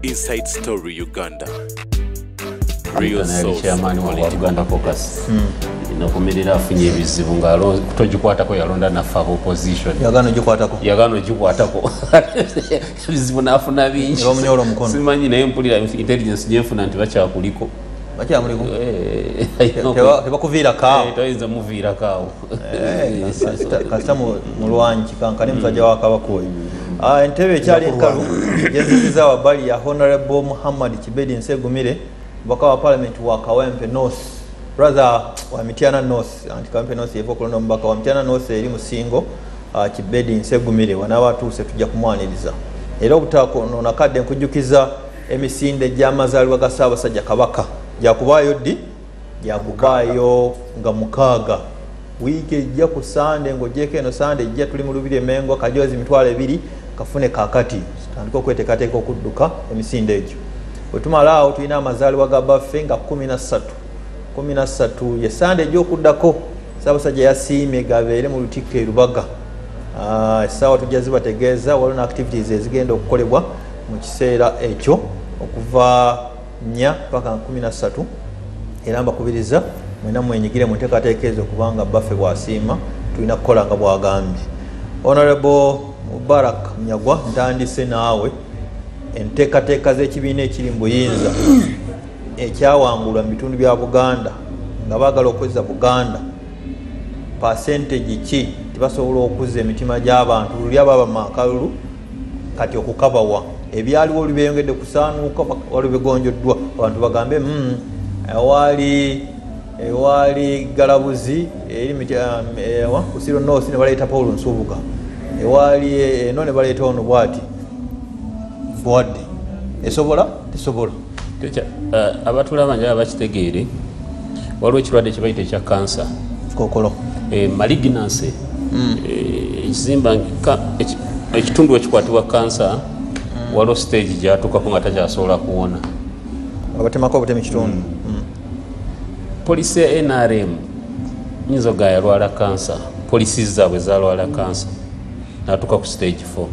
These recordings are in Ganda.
Inside Story Uganda. Real Soul chairman wa Uganda Caucus. Nakomerera afunye ebizibu ngalo kutogikwatako yalonda nafa opposition. Yagano gikwatako. Ebizibu nafuna bingi. Bamunyolo mukono. Simanyi naye mpulira intelligence jefuna nti bakyakuliko. Bakyamuliko. Tebakuvira kawo. Toyinza muvira kawo. Kasita mu lwanji kankani musajja wa Kabaka oyo. Entebe ekyali enkalu yeziziza wabali ya Honorable Muhammad Kibedi Nsegumire baka wa parliament wa Kawempe North brother wa Mitiana North anti Kawempe North yevo kulondo mbaka wa Mitiana North eri musingo Kibedi Nsegumire wanabatuuse tujja kumwaniriza era obutako nakadde nkujukiza emisinde gy'amazaalibwa ga Ssaabasajja Kabaka yakubayo ddi yakubayo nga mukaaga wiiki ejja ku Sande ng'ogyeko eno Sande ejja tuli mu Lubiri Mengo kajozi mitwalo 2 kafune kakati tandika okweteekateeka okudduka emisinde egyo wetumala awo tulina amazaalibwa ga baffe nga 13 ye Sande egy'okuddako Ssaabasajja yasiimye gabeere mu Lutikko e Lubaga essaawa tujja zibategeeza waliwo na activities ezigenda okukolebwa mu kiseera ekyo okuva 4 paka 13 era mbakubiriza mwena mwenyigire mu nteekateeka ezo kubanga baffe bwasiima tulina kukola nga bwagambye. Honorable Mubarak Nyagwa ntandise naawe enteekateeka z'ekibiina ekiri mu buyinza ekyawangulwa mu bitundu bya Buganda nga baagala okwezza Buganda percentage ki tibasobola okuzza emitima gy'abantu luli ababa makalulu kati okukabawa ebyaliwo olubeyongedde kusaanuuka waliwo bigonjoddwa abantu bagambe ewali galabuzi eri kusiro North ne baleeta Paul Nsubuga ewali eno ne baleeta ono bwati bwadde esobola tesobola abatulaba njaba bakitegeere waliwo ekirwadde kye bayita ekya kansa kokolo malignancy ekizimba ekitundu ekikwatibwa kansa waliwo stage gyatuukako nga takyasobola kuwona abatemako obutemi kitundu polisi ya NRM nyinza ga yalwala kansa polisi zaabwe zalwala kansa natuuka ku stage 4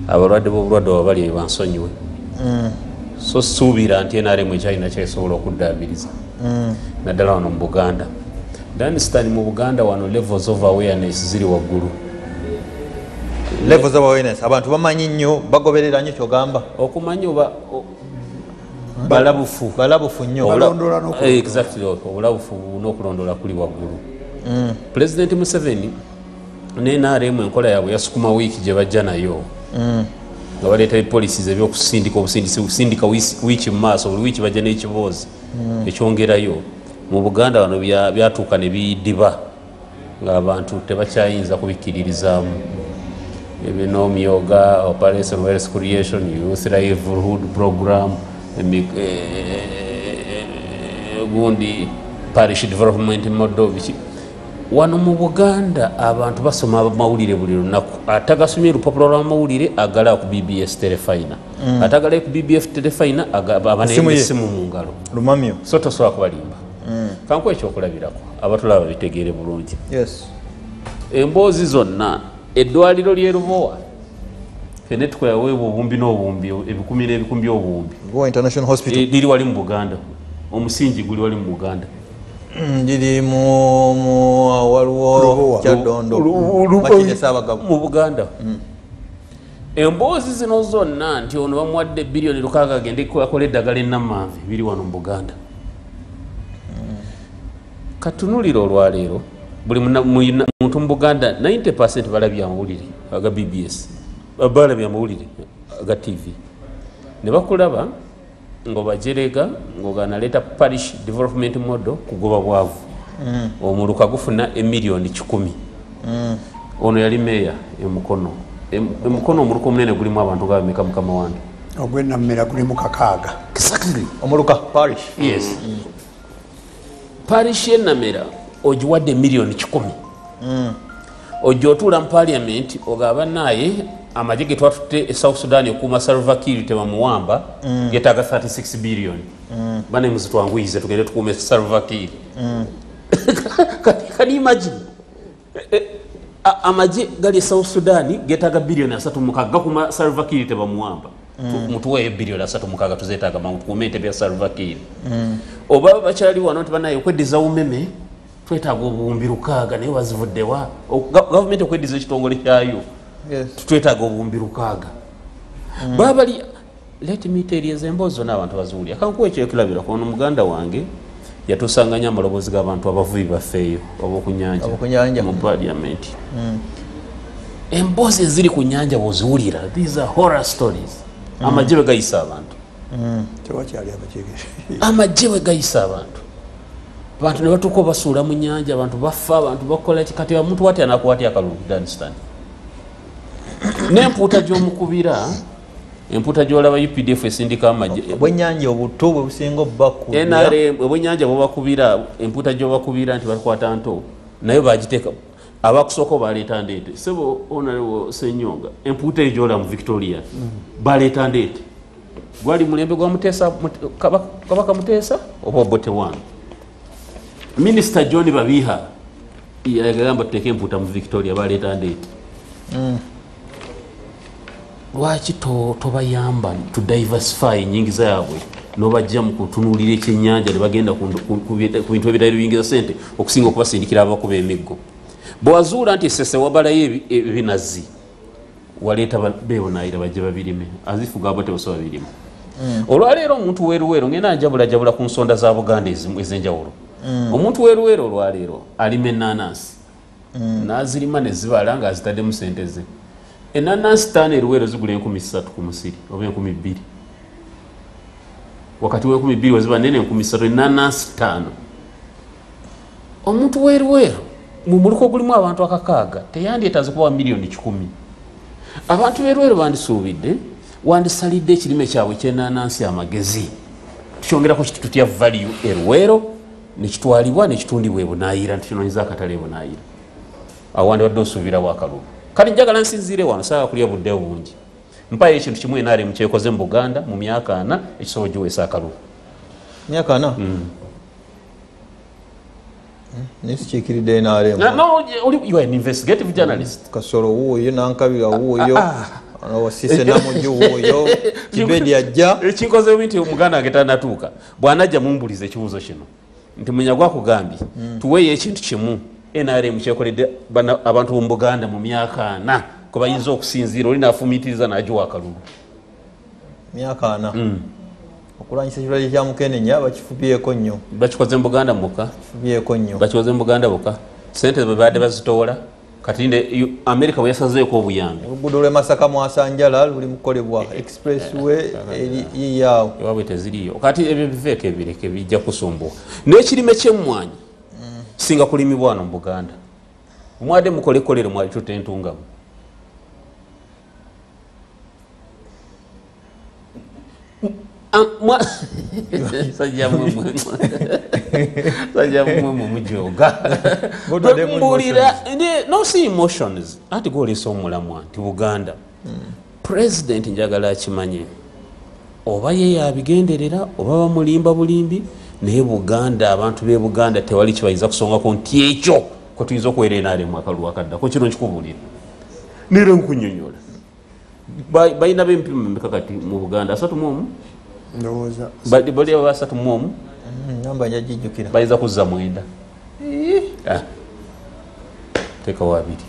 abalwadde b'obulwadde wabali bansonyiwe so suubira nti NRM ekyalina kyesobola okuddaabiriza naddala wano mu Buganda Danistan mu Buganda wano levels of awareness ziri waggulu levels of awareness abantu bamanyi nnyo bagoberera nnyo kyogamba okumanyi oba balabufu nnyo exactly obulabufu n'okulondola kuli waggulu President Museveni ne NRM enkola yaabwe yasukuma wiiki gye bajja nayo nga baleeta policies ebyokusindika obusindika wiiki mu maaso buli wiiki bajja n'ekiboozi ekyongerayo mu Buganda wano byatuuka ne bidiba ng'abantu tebakyayinza kubikkiririzaamu ebino myoga operation wealth creation youth livelihood program gundi parish development model wano mu Buganda abantu basoma amawulire buli lunaku atagasomye lupapula lw'amawulire agala ku BBS telefina atagala ku BBS telefina abanesimu mu ngalo lumamyo so tosobola kubalimba kanku ekyokulabirako abatulaba bitegeere bulungi emboozi zonna eddwaliro ly'e Lubowa fene tukoyawo obumbi n'obumbi ebikumi n'ebikumi by'obumbi International Hospital liri wali mu Buganda omusingi guli wali mu Buganda ndiri mu waliwo Kyadondo Makinde Saabagabo mu Buganda emboozi zino zonna nti ono bamuwadde bilioni 6 agende akola eddagala ennammanvi biri wano mu Buganda katunulira olwaleero buli muntu mu Buganda 90% balabye amawulire aga BBS balabye amawulire aga TV ne bakulaba ng'obajerega ng'oganaleeta parish development model kugoba bwavu omuluka gufuna emiliyoni 10 ono yali meya emukono omuluka omunene gulimu abantu gabameka mukama wange ogw'enamera gulimu 6 exactly omuluka parish yes parish y'enamera ogiwadde miliyoni 10 ojja otuula mu parliament ogaba naye amagye ge twatutte e South Sudan okuuma Salva Kiir tebamuwamba getaaga 36 billion bane muzitwanguyize tugende tukuume Salva Kiir can you imagine amagye gali e South Sudan getaaga billion 3 mukagga kuma Salva Kiir tebamuwamba mutuwe bilioni 3 tuzeetaaga tukuume entebe ya Salva Kiir oba bakyali wano tibanaye okweddiza umeme twetaaga obuwumbi 600 naye wazivuddewa gavumenti okweddiza ekitongole kyayo twetaaga obuwumbi 600 babali let me tell you emboozi n'abantu bazuulya kankuwa ekyekirabira kono muganda wange yatusanganya amaloboozi g'abantu abavubi baffeeyo abokunyanja mu parliament emboozi eziri ku nyanja bwoziwulira these are horror stories amagye bwe gayisa abantu amagye bwe gayisa abantu ne batuuka obasuula mu nyanja abantu bafa abantu bakola kati omuntu wati anakuwatya akalulu Afghanistan n'empuuta gy'omukubira empuuta gy'olaba UPDF esindika amagye obwennyanja obuto bwe businga obbakubira NRM obwennyanja bwe bakubira empuuta gy'obakubira nti bakwata nto nayo bagiteeka abakusooka baleeta ndeete sebo onalewo Senyonga empuuta egyola mu Victoria baleeta ndeete gwali mulembe gwa Muteesa Kabaka Muteesa oba Obote One Minister John Babiha yagamba tuteeke empuuta mu Victoria baleeta ndeete lwaki tobayamba to diversify nyingiza yaabwe nobajja mu kutunuulira ekyennyanja ne bagenda ku bintu ebirala ebiyingiza ssente okusinga okubasindikira abakuba emiggo bwewazuula nti esese wabalayo ebinazi waleeta beewonaayira bajje babirime azifuga abo tebasobola birima olwaleero omuntu weeruweero ngenda njabulajabula ku nsonda za Buganda ez'enjawulo omuntu weeruweero olwaleero alima ennaanansi n'azirima ne zibala ng'azitaddemu ssente ze ennaanansi ttaano eruweero zigula 3,000 ku musiri oba 2,000 wakati wa 2,000 weziba nene 3,000 ennaanansi ttaano omuntu weeruweero mu muluko gulimu abantu 600 teyandyetaaze kuba milioni 1,000 abantu beeruweero bandisuubidde wandisalidde ekirime kyabwe ky'ennaanansi amagezi tukyongerako kiti tutya value eruweero nekitwalibwa nekitundibwa ebunaayira ntukinonyiza akatale ebunaayira awo wandibadde osuubirawo akalulu kati njagala nsinziire wano saaga kulya budde bungi mpayo ekintu kimu NRM kyekoze mu Buganda mu myaka 4 ekisobola giweesa akalulu myaka 4 nisikiikiridde NRM you are an investigative journalist Kasolo wuuyo nankabira wuuyo wasise namuju wuuyo kibedi ajja ekinkoze binti omuganda wange tanatuuka bw'anajja mumbuliza ekibuuzo kino nti munyagwa kugambye tuweeyo ekintu kimu NRM kyekoledde abantu mu Buganda mu myaka 4 ko bayinza okusinziira oli naafumiitiriza n'agiwa akalulu myaka 4 okulwanyisa ekirwadde kya mukenenya bakifubyeko nnyo bakikoze mu Buganda muka kifubyeko nnyo bakikoze mu Buganda buka sente bwe baadde bazitoola kati nde America bwe yasazeeko obuyambi oluguudo lw'e Masaka Mwasanjala luli mukolebwa expressway yiyaawo ewabwe teziriyo kati ebyo biveeko ebireke bijja kusumbuwa n'ekirime ky'emmwanyi singa kulimibwa wano mu Buganda mwadde mukolekolero mwali tutentungamu sajamwe mumujoga mbulira no see emotions ati golesa omulamwa nti Buganda president njagala akimanye oba ye yabigenderera oba bamulimba bulimbi naye Buganda abantu be Buganda tewali kibayiza kusongako nti ekyo ko tuyinza okuweera NRM akalulu akaddako kino nkikubulira nera nkunyonyola balina b'empimo mmeka kati mu Buganda 3 ndowooza bali aba 3 namba njagijjukira bayiza kuzza 9 teka wabiri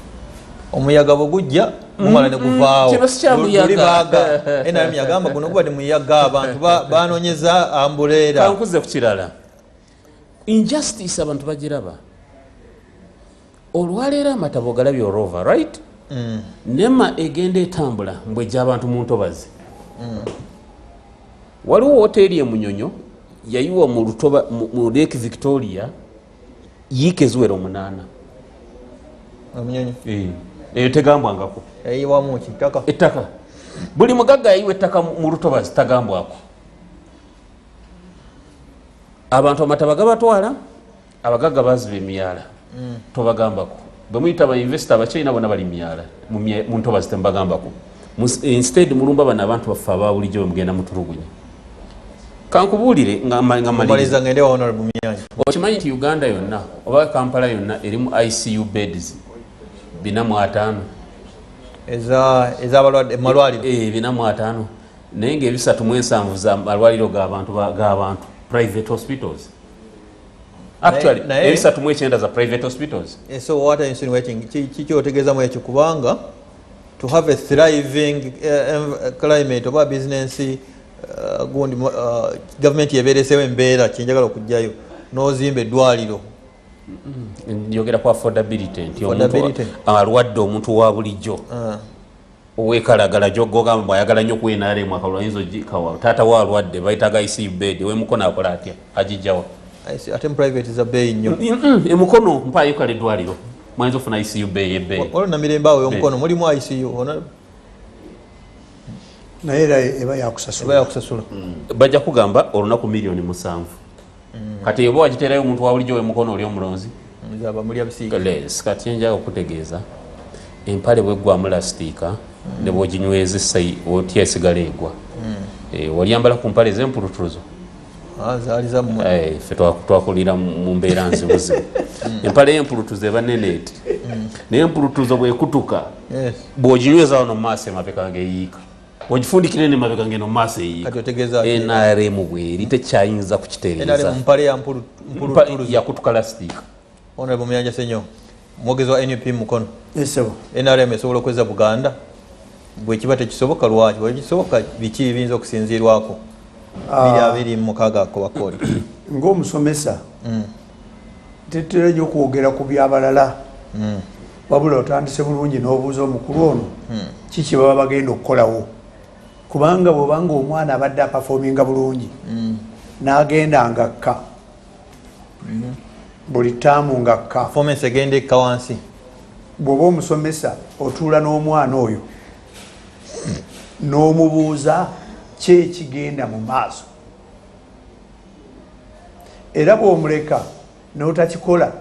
omuyaga bwegujja mumala ne guvaawo kino sikyamuyaga NRM yagamba guno gubadde muyaga abantu banoonyeza ambuleera kankuze ku kirala injustice abantu bagiraba olwaleero amatabo galabye orova right nema egenda etambula mbwejja abantu mu ntobazi waliwo hoteri e Munyonyo yayiwa mu Lutoba mu Lake Victoria yiike eziwera 8 Munyonyo eyo tegambwangako yayiwamu kitaka ettaka buli mugagga yayiwa ettaka mu Lutobazi tagambwako abantu amataba gabatwala abagagga baziba emyala tobagambako bwe muyita ba investor abachina bona bali myala mu Ntobazi tembagambako instead mulumba bana abantu baffe ababulijjo mugenda mutulugunya kankubuulire ngamaliza ngende wa honorable Myanyi okimanyi nti Uganda yonna oba Kampala yonna erimu ICU beds 405 eza abalwadde malwaliro 405 naye ng'ebisatu mu ensanvu za malwaliro g'abantu private hospitals. Actually, ebisatu mu ekyenda za private hospitals. So what are you insinuating? Kiki otegeeza mu ekyo kubanga to have a thriving climate oba business gundi government yebeereseewo embeera kyenjagala okujjayo n'ozimba eddwaliro. Njogera ku affordability nti omuntu alwadde omuntu wa bulijjo owekalagala gy'ogamba bw'ayagala nnyo kwenaale akalulu ayinza ogikawa taata wa alwadde bayitaga ICU bed wemukono akola atya agijjawa ate mu private za bbeeyi nnyo emukono mpaayo kale eddwaliro mwayinza ofuna ICU bed ebbeeyi olona mirembe awo y'omukono mulimu ICU naye era eba yakusasula bajja kugamba olunaku milioni 7 kati eba wagiteerayo omuntu wa bulijjo wemukono oli omulonzi kati enjaga okutegeeza empale bweggwamu lasitiika ne bw'oginyweza otya esigala egwa waliyambala ku mpale ez'empulutuzo ffe twakulira mu mbeera nzibuzibu empale y'empulutuzo eba neneeti naye empulutuzo bwekutuka bw'oginyweza wano mu maaso emabega ng'eyiika ogifundikire n'emabega ng'eno mu maaso eyiika NRM bweri tekyayinza kukitereeza yakutuka lasitiika. Honorable Muyanja Senyo mwogezi wa NUP mukono NRM esobola okweza Buganda bwe kiba tekisoboka lwaki bwe kisoboka biki ebiyinza okusinziirwako 2026 kobakooli ng'omusomesa tetera nnyo okwogera ku byabalala wabula otandise bulungi n'obuuza omukulu ono kiki baba bagenda okukolawo kubanga bw'obanga omwana abadde apafominga bulungi n'agenda ngakka buli taamu ngakka performance egenda ekka wansi bw'oba omusomesa otuula n'omwana oyo n'omubuuza ki ekigenda mu maaso era bw'omuleka n'otakikola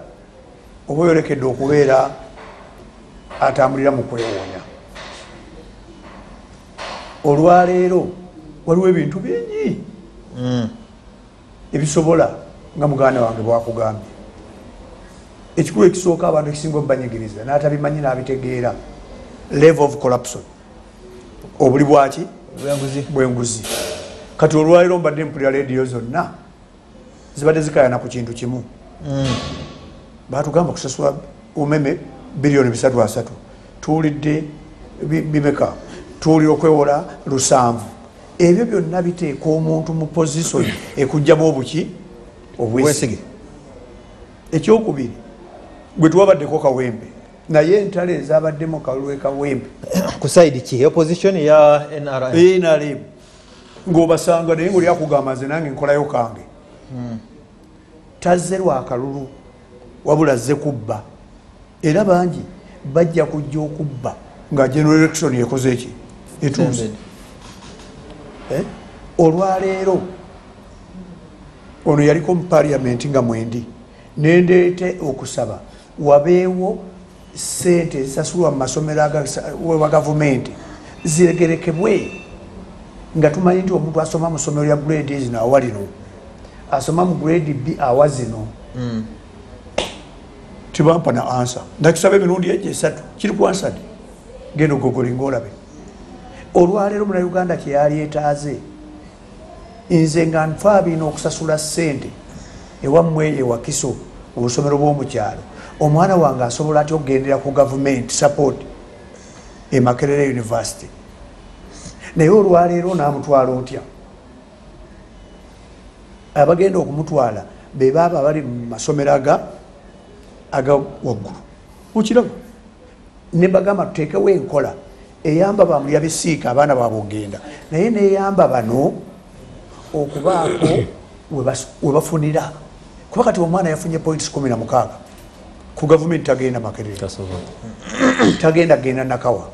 oba oyolekedde okubeera atambulira mu kwewoonya. Olwaleero waliwo ebintu bingi ebisobola nga muganda wange bwakugambye. Ekikulu ekisooka abantu ekisinga obubanyigiriza n'atabimanyi n'abitegeera level of corruption obuli bwaki bwenguzi. Kati olwaleero mbadde mpulira rediyo zonna zibadde zikayana ku kintu kimu batugamba kusasula umeme bilioni 3 tuwulidde bimeka tuwulira okwewola 7 ebyo byonna biteeka omuntu mu position ekujjamu obuki obwesige. Ekyokubiri gwe tuwabaddeko kawempe naye entale ezabaddemu kalulwe kawempe ku side ki opposition ya NRM ng'obasanga naye ng'oli akugamba nze nange nkolayo kange tazze lwakalulu wabula azze kubba era bangi bajja kujja okubba nga general election yekoze eki etuuse. Olwaleero ono yaliko mu parliament nga mwendi nendeete okusaba wabeewo sente ezisasulwa mu masomero wa gavumenti ziregerekebwe nga tumanyi nti omuntu asoma mu ssomero lya grade zino awa lino asoma mu grade B awa zino tibampa na ansa nakisaba emirundi egyo 3 kiri ku ansadi genda ogogolinga olabe. Olwaleero Munnayuganda kyeyali etaaze nze nga nfa abina okusasula ssente ewammwe ewa Kiso obusomero bw'omukyalo omwana wange asobola atya okugendera ku government support e Makerere University naye olwaleero n'amutwala otya? Abagenda okumutwala be baaba bali mu masomero aga waggulu okiraba ne bagamba tuteekewo enkola eyamba bamulya bisiika abaana baabwe ogenda naye neyamba bano okubaako we bafunira kuba kati omwana yafunye points 16 ku gavumenti tagenda Makerere tagenda genda Nakawa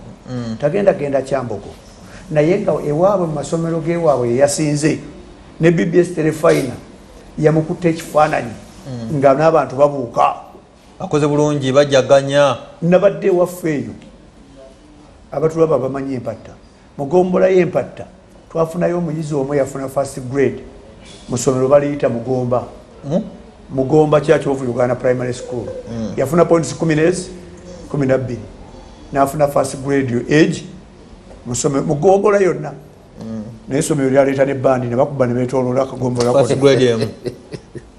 tagenda genda Kyambogo naye nga ewaabwe mu masomero gewaabwe yasinze ne BBS Telefina yamukutte ekifaananyi nga n'abantu babuuka akoze bulungi bajjaganya nabadde ewaffe eyo abatulaba bamanyi empatta mugombola y'empatta twafunayo omuyizi omu yafuna first grade mu ssomero baliyita Mugomba Mugomba Church of Uganda Primary School yafuna points 12 n'afuna first grade age mu ssomero Mugombola yonna n'essomero lyaleeta ne bandi ne bakuba ne beetooloola akagombolola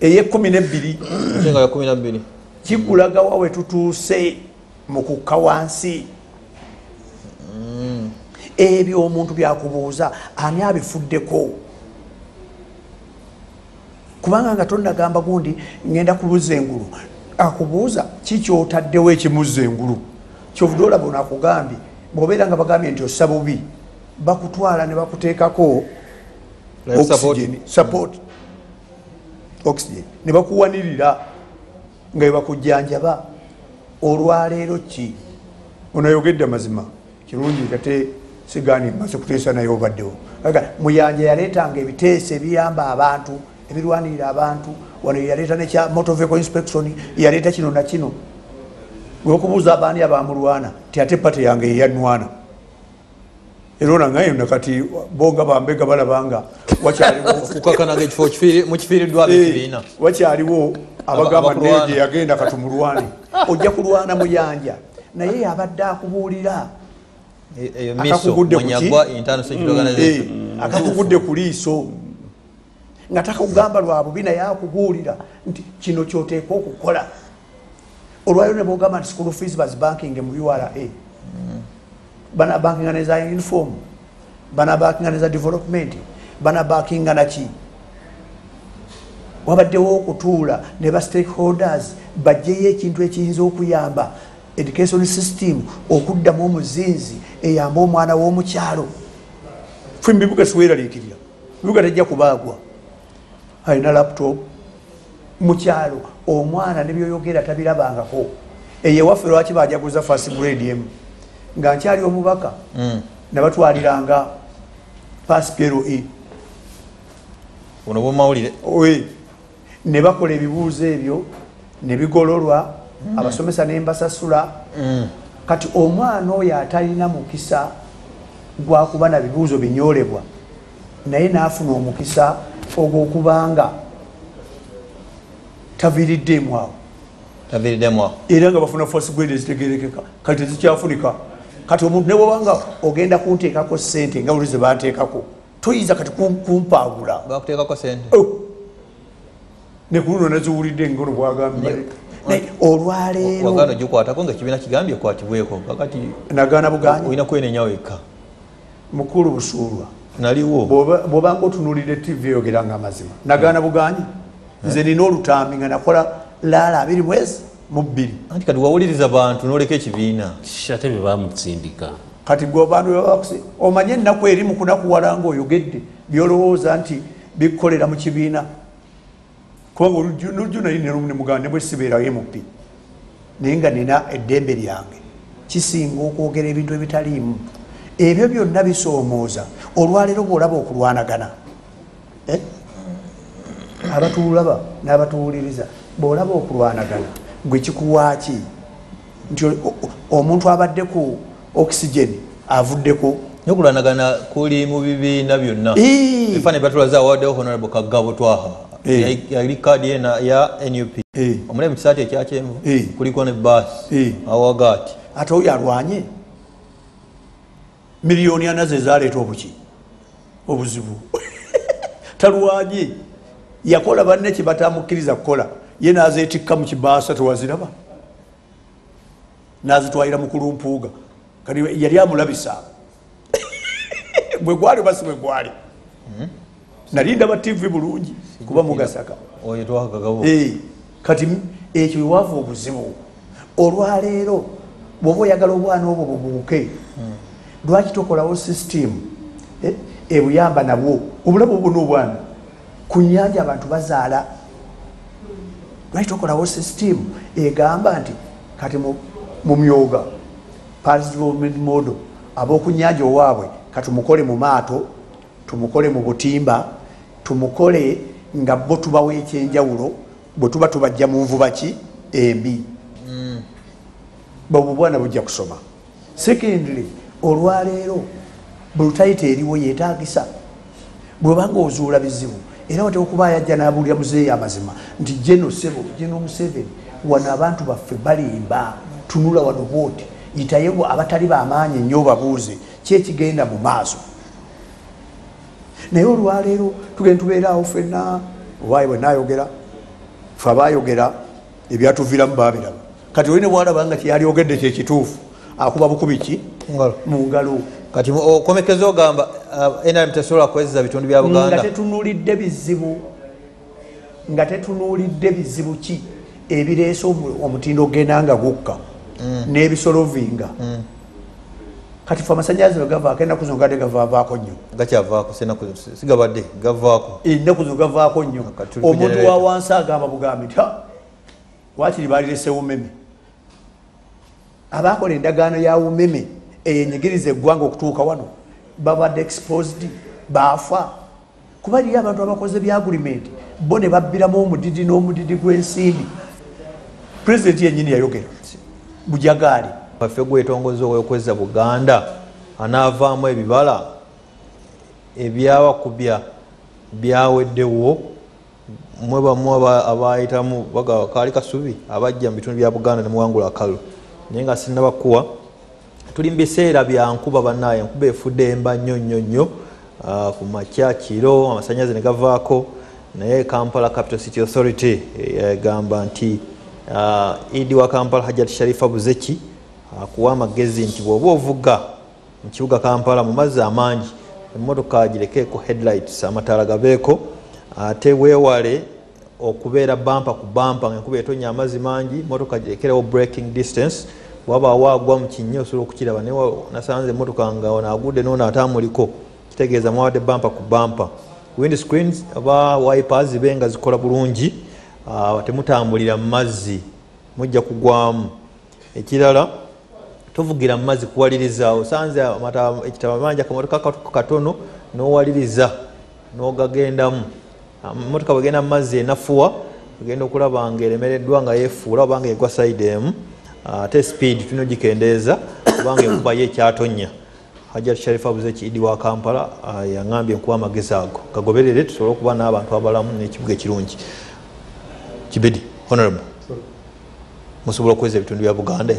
eye12 kikulaga wa we tutuuse mu kukka wansi ebyo omuntu byakubuuza ani abifuddeko kubanga nga tonnagamba gundi ngenda kubuuza engulu akubuuza kikyotaddewo ekimuzza engulu kyovudde olaba onakugambye bw'obeera nga bagambye nti ossa bubi bakutwala ne bakuteekako oxygen ne bakuwanirira nga bebakujjanjaba olwaleero ki onayogedde amazima kirungi ate sigaani maze kuteesa naye obaddewo muyanja yaleetanga ebiteeso ebiyamba abantu ebirwanirira abantu wano yaleeta nekya motor vehicle inspection yaleeta kino na kino okubuuza abaani abamulwana ti ate pate yange yeyanwana era onangayo nakati bonga bambega balabanga wakyaliwo abagamba neje yagenda katumulwane ojja kulwana muyanja naye abadde akubuulira akakugudde ku liiso nga takugamba lwa bubi naye akubuulira nti kino kyoteeka okukola olwayo ne bogamba nti school fees bazibanking mu URA bana bankinga neza uniform bana bankinga neza development bana bankinga naki wabaddewo okutuula ne ba stakeholders bajjeyo ekintu ekiyinza okuyamba education system okuddamu omuzinzi eyamba omwana w'omukyalo ffe bibuga siweraliikirira bibuga tajja kubaagwa alina laptop mukyalo omwana nebyoyogera tabirabangako eyewaffe lwaki bajaguza first grade emu nga nkyali omubaka nabatwaliranga paspero ono bwomawulire ne bakola ebibuuzo ebyo ne bigololwa abasomesa ne mbasasula kati omwana oyo atalina mukisa gwakuba na bibuuzo binyolebwa naye naafuna omukisa ogwokubanga taviiriddemu awo era nga bafuna first grade ezitegerekeka kati tezikyafunika kati omuntu nebwobanga ogenda kunteekako sente nga buli zebanteekako toyinza kati kumpaagula nekuluno naziwulidde ngono bwagambye olwaleero gikwatako nga kibiina kigambye kwatibweko kakati nagaana buganyi olina kwenenya wekka mukulu busuulwa naliwo bwobanga otunuulidde tv eyogeranga amazima nagaana buganyi nze nina olutambi nga nakola laala 22 anti kati wawuliriza bantu noleka ekibiina ate bebamutsindika kati gwe bantu omanye ennaku eri mu kunakuwala ngaoyogedde byolowooza nti bikukolera mu kibiina kubanga olujjo nali nemugaa ne bwe sibeerayo mp naye nga nina eddembe lyange kisinga okwogera ebintu ebitaliimu ebyo byonna bisoomooza olwaleero bwolaba okulwanagana abatuulaba n'abatuwuliriza bwolaba okulwanagana gwe kikuwaaki nti omuntu abadde ku oxygen avuddeko nokulwanagana kuli mu bibiina byonna efa ne batulaza awaddewo honorable Kagabo Twaha yali kaadi ya NUP omule mu kisaati ekyakyenvu kuliko ne baasi awagati ate oyo alwanye miliyoni ana ze zaleeta obuzibu talwanye yakola banne kye batamukkiriza kukola ye nazeetikka mu kibaasa tewaziraba nazitwalira mu kulumpuuga kati yali amulabisa bwe gwali basi bwe gwali nalinda ba TV bulungi kuba mugasaka oyo twakagabo kati ekyo wava obuzibu olwaleero bw'oba oyagala obwana obwo bubuuke lwaki tokolawo system ebuyamba nabwo obulabu obwo n'obwana ku nnyanja abantu bazaala lwaki tokolawo system egamba nti kati mu myoga Paris Development Model ab'oku nnyanja owaabwe katumukole mu maato tumukole mu butimba tumukole nga bo tubawo ekyenjawulo bwe tuba tubajja mu nvuba ki embi bwe bwana bujja kusoma secondly olwaleero bulutayita eriwo yeetaagisa bwebanga ozuula bizibu era wateeka okuba yajja n'abuulira muzeeyi amazima nti General Museveni wano abantu baffe balimba tunula wano bwoti yitayewo abatali bamaanyi nnyo babuuze ki ekigenda mu maaso naye olwaleero tugenda tubeeraawo ffenna obaye bwe naayogera fe abaayogera ebyatuviiramu baabiraba kati olina bwalaba nga kyeyaliogedde kyekituufu akuba bukubi ki mu ngalo kati okomekeza ogamba NRM tesobola kwezeza bitundu bya Buganda nga tetunuulidde bizibu ki ebireese omutindo ogenda nga gukka n'ebisolovinga kati fe amasanyalaze bwe gavaako ennaku zino gadde gavaavaako nnyo gakyavaako sigabadde gavaako ennaku zino gavaako nnyo omuntu wa wansi agamba bugambi nti wakiri balirese umeme abakola endagaano ya umeme eyenyigiriza eggwanga okutuuka wano babadde exposed baafa kuba liri abantu abakoze bya agreement bo ne babbiramu omudidi n'omudidi gw'ensimbi pulezidenti yennyini yayogera bujagaali waffe gwetongoza okweza Buganda anaavaamu ebibala ebyawakubya byaweddewo mwe bamu abayitamu kaali kasubi abajja mu bitundu bya Buganda ne muwangula akalu naye nga sinnabakuwa tuli mu biseera bya nkuba bannaaye enkuba efudde emba nnyo ku makya kiro amasannyalaze ne gavaako naye Kampala Capital City Authority egamba nti Idi wa Kampala Hajjat Sharifa Buzeki akuwa amagezi nti bw'oba ovuga mu kibuga Kampala mu mazzi amangi emmotoka girekeeko headlights amataala gabeeko ate weewale okubeera bampa ku bampa ng'enkuba etonya amazzi mangi motoka girekerewo breaking distance waba waagwa mu kinnya osobola okukiraba naye nasanze emmotoka nga onaagudde n'ono atamuliko kitegeeza mwawadde bampa ku bampa wind screens aba wipers benga zikola bulungi temutambulira mu mazzi mujja kugwamu ekirala tovugira mu mazzi kuwaliriza osanze ekitaba manja akamotoka katono n'owaliriza n'ogagendamu emmotoka bwegenda mu mazzi enafuwa ogenda okulaba nga eremereddwa nga yeefuula obanga egwa side emu ate speed tulina ogikendeeza kubanga enkuba ye ekyatonya Hajjat Sharifa Buzeki Idi wa Kampala yaŋambye nkuwa amagezi ago gagoberere tusobole okuba n'abantu abalamu n'ekibuga ekirungi Kibedi honorable musobola okuweza ebitundu bya Buganda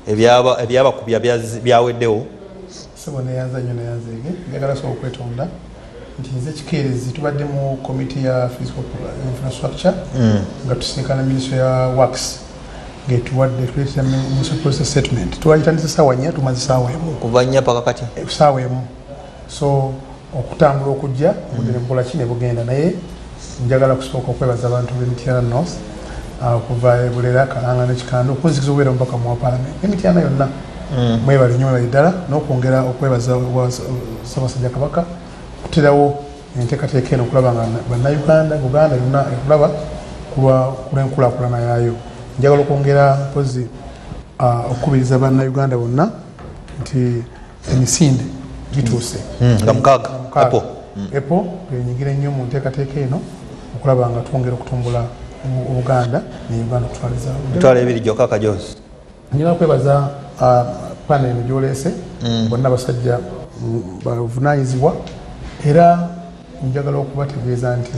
ebyabakubya byaweddewo sebo neyanza nnyo neyanzeege njagala sobola okwetonda nti nze kikeerezi tubadde mu komiti ya physical infrastructure nga tusinkana ministry ya works ngetuwadde tuleetera municipal policy settlement twagitandisa ssaawa 4 tumaze ssaawa emu kuva 4 paka kati ssaawa emu so okutambula okujja obudde mpola ki ne bugenda naye njagala kusooka okwebaza abantu b'Emityana North okuva Bulera Kalanga n'Ekikando okunzikiza okubeera omubaka mu Parliament Emityana yonna mwebale nnyo mwebale ddala n'okwongera okwebaza Ssaabasajja Kabaka okuterawo enteekateeka eno okulaba nga bannayuganda Buganda yonna ekulaba ku lw'enkulaakulana yaayo njagala okwongera mpozi okukubiriza bannayuganda bonna nti emisinde gituuse nga mukaaga epo enyigire nnyo mu nteekateeka eno okulaba nga twongera okutumbula Obuganda ne Uganda okutwala ebiri gyokka akajoozi njagala kwebaza panel eno gyoleese bonna basajja bavunaanyizibwa era njagala okubategeeza nti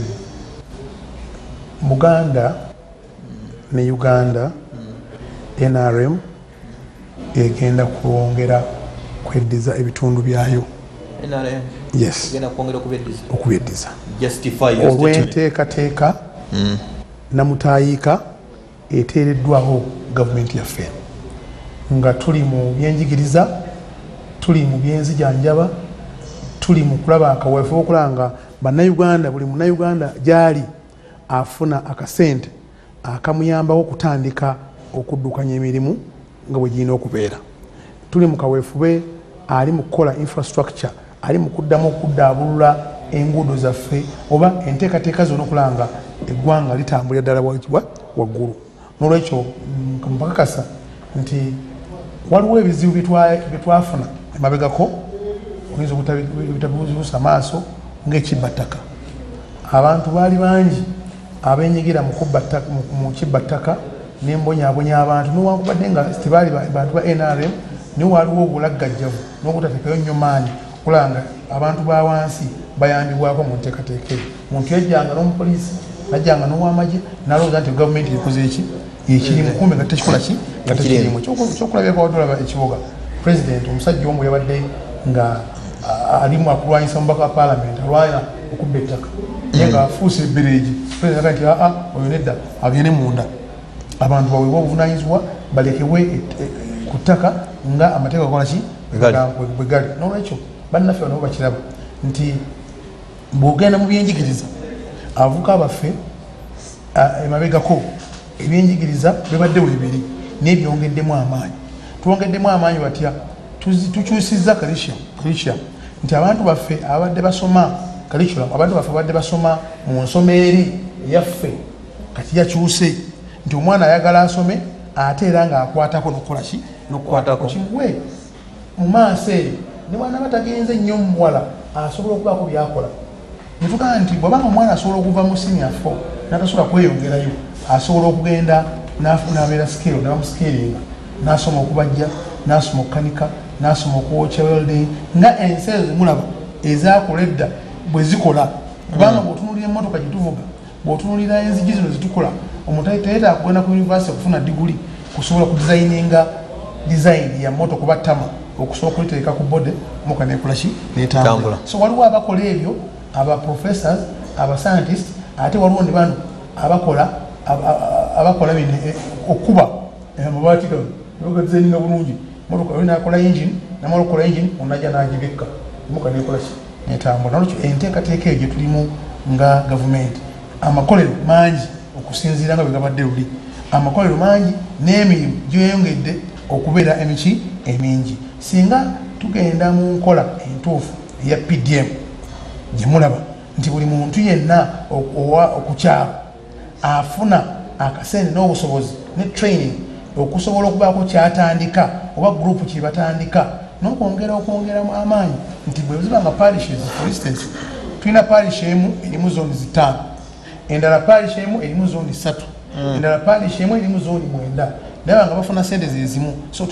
Buganda ne Uganda NRM egenda kwongera kweddiza ebitundu byayo NRM yes egenda kwongera okubyeddiza justify olw'enteekateeka namutayiika eteereddwawo gavumenti yaffe nga tuli mu byenjigiriza tuli mu byenzijanjaba tuli mu kulaba akaweefube okulaba nga bannayuganda buli munnayuganda gyali afuna akasente akamuyambawo okutandika okuddukanya emirimu nga bwe girina okubeera tuli mu kaweefube ali mu kukola infrastructure ali mu kuddamu okuddaabulula enguudo zaffe oba enteekateeka zonna okulaba nga eggwanga litambulira ddala waggulu n'olwekyo mpakakasa nti waliwo ebizibu byetwafuna emabegako oyinza obutabuusa maaso ng'ekibbattaka abantu baali bangi abenyigira mu kibbattaka n'embonyaabonya abantu newankubadde nga tebaali bantu ba NRM naye waliwo obulaggajjavu n'obutateekayo nnyo maanyi okulaba nga abantu ba wansi bayambibwako mu nteekateeka eyo muntu yajjanga n'omupoliisi najjanga n'owamagye nalowooza nti gavumenti ekoze eki ekirimu kumbe nga tekikola ki nga tekirimu kyokulabyeko wadde olaba ekibuga pulezidenti omusajja omu yabadde nga alimu akulwanyisa mubaka wa parliament alwanya okubba ettaka naye nga afuuse ebbereegi president nti oyo nedda agende munda abantu baweebwa obuvunanyizibwa balekebwe ku ttaka nga amateeka gakolaki bwe gali nolwekyo bannaffe banabo bakiraba nti bw'ogenda mu byenjigiriza abavuka baffe emabegako ebyenjigiriza bibadde weebiri naye byongeddemu amaanyi twongeddemu amaanyi batya tukyusizza curriculum nti abantu baffe abadde basoma curriculum abantu baffe abadde basoma mu nsoma eri yaffe kati yakyuse nti omwana ayagala asome ate era ng'akwatako nokukolaki nokukwatako kimuwe mu maaso eri ne bwana batagenze nnyo muwala asobola okubaako byakola netugamba nti bwabanga omwana asobola okuva mu senior 4 natasobola kweyongerayo asobola okugenda nabeera skill nabamuskiringa nasoma okubajja nasoma okukanika nasoma okuwokya welding nga ensi ezo zemulaba ezakola edda bwe zikola kubanga bw'otunulira emmotoka gyetuvuga bw'otunulira enzigi zino zitukola omuntu tayetaaga kugenda ku university okufuna diguli kusobola kudesigninga design ya moto kuba tama okusobola kuliteeka ku bode moka nekolaki netambula so waliwo abakola ebyo aba professors aba scientists ate waliwo ne bano abakola bino okuba amabaati gano nogadesigninga bulungi motoka yona akola engine namala okukola engine onaja nagibekka moka nekolaki netambula nolwekyo enteekateeka egyo tulimu nga gavumenti amakolero mangi okusinziira nga bwe gabadde luli amakolero mangi n'emirimu gyeyongedde okubeera emiki emingi singa tugenda mu nkola entuufu eya PDM gyemulaba nti buli muntu yenna okukyalo afuna akasente n'obusobozi ne training okusobola okubaako kyatandika oba gurupu kyebatandika n'okwongeramu amaanyi nti bwe ziba nga parishes for instance tulina parish emu erimu zooni 5 endala parish emu erimu zooni 3 endala parish emu erimu zooni 9 naye nga bafuna sente zezimu so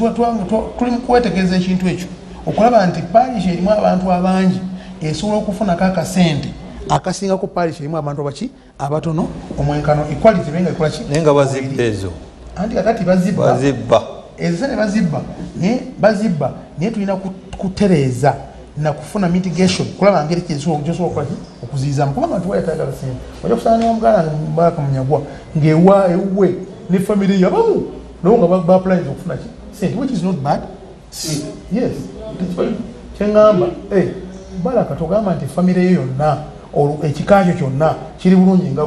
tuli mu kwetegereza ekintu ekyo okulaba nti parish erimu abantu abangi esobola okufunako akasente akasinga ku parish erimu abantu abaki abatono omwenkano equality benga ekolaki naye nga bazibba ezo anti kakati bazibba ezo sente bazibba naye tulina kutereeza na kufuna mitigation kulaba ngeri kyesobola okukolaki okuziyizamu kubanga tuwayetagala sente ojja kusanga n'omuganda Mubaraka Munyagwa ng'ewa ewuwe ne family yabamu nawo nga bapulayiza okufuna ki sente which is not bad yes kyeŋŋamba Mubaraka togamba nti family ye yonna ekika kyo kyonna kiri bulungi nga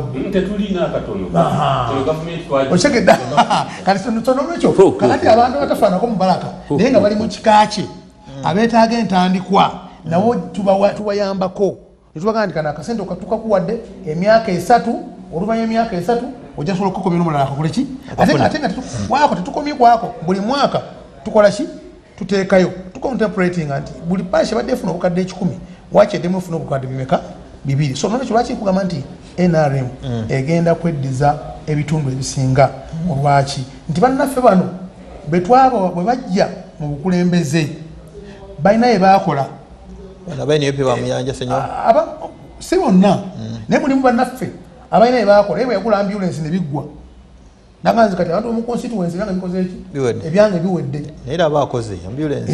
okitegedde kati nolwekyo kakati abantu batafaanako Mubaraka naye nga bali mu kika kye abeetaaga entandikwa nawo tubayambako netubagaa nti kana akasente okatukakuwadde emyaka 3 oluvannyuma emyaka 3 ojja sobola okukomya n'omulala akakoleki ate nga wako tetukomye kwako buli mwaka tukola ki tuteekayo tucontemplating nti buli parish badde efuna obukadde 10 waki eddemu efuna obukadde bimeka 2 so nolwekyo lwaki nkugamba nti NRM egenda kweddiza ebitundu ebisinga olwaki nti bannaffe bano bwe bajja mu bukulembeze balina ye bakola si bonna naye mulimu bannaffe abalina ye bakola ye bwe yagula ambulance ne biggwa naganzi kati abantu mu constituency nanga bikoze eki ebyange biwedde naye abakoze ambulance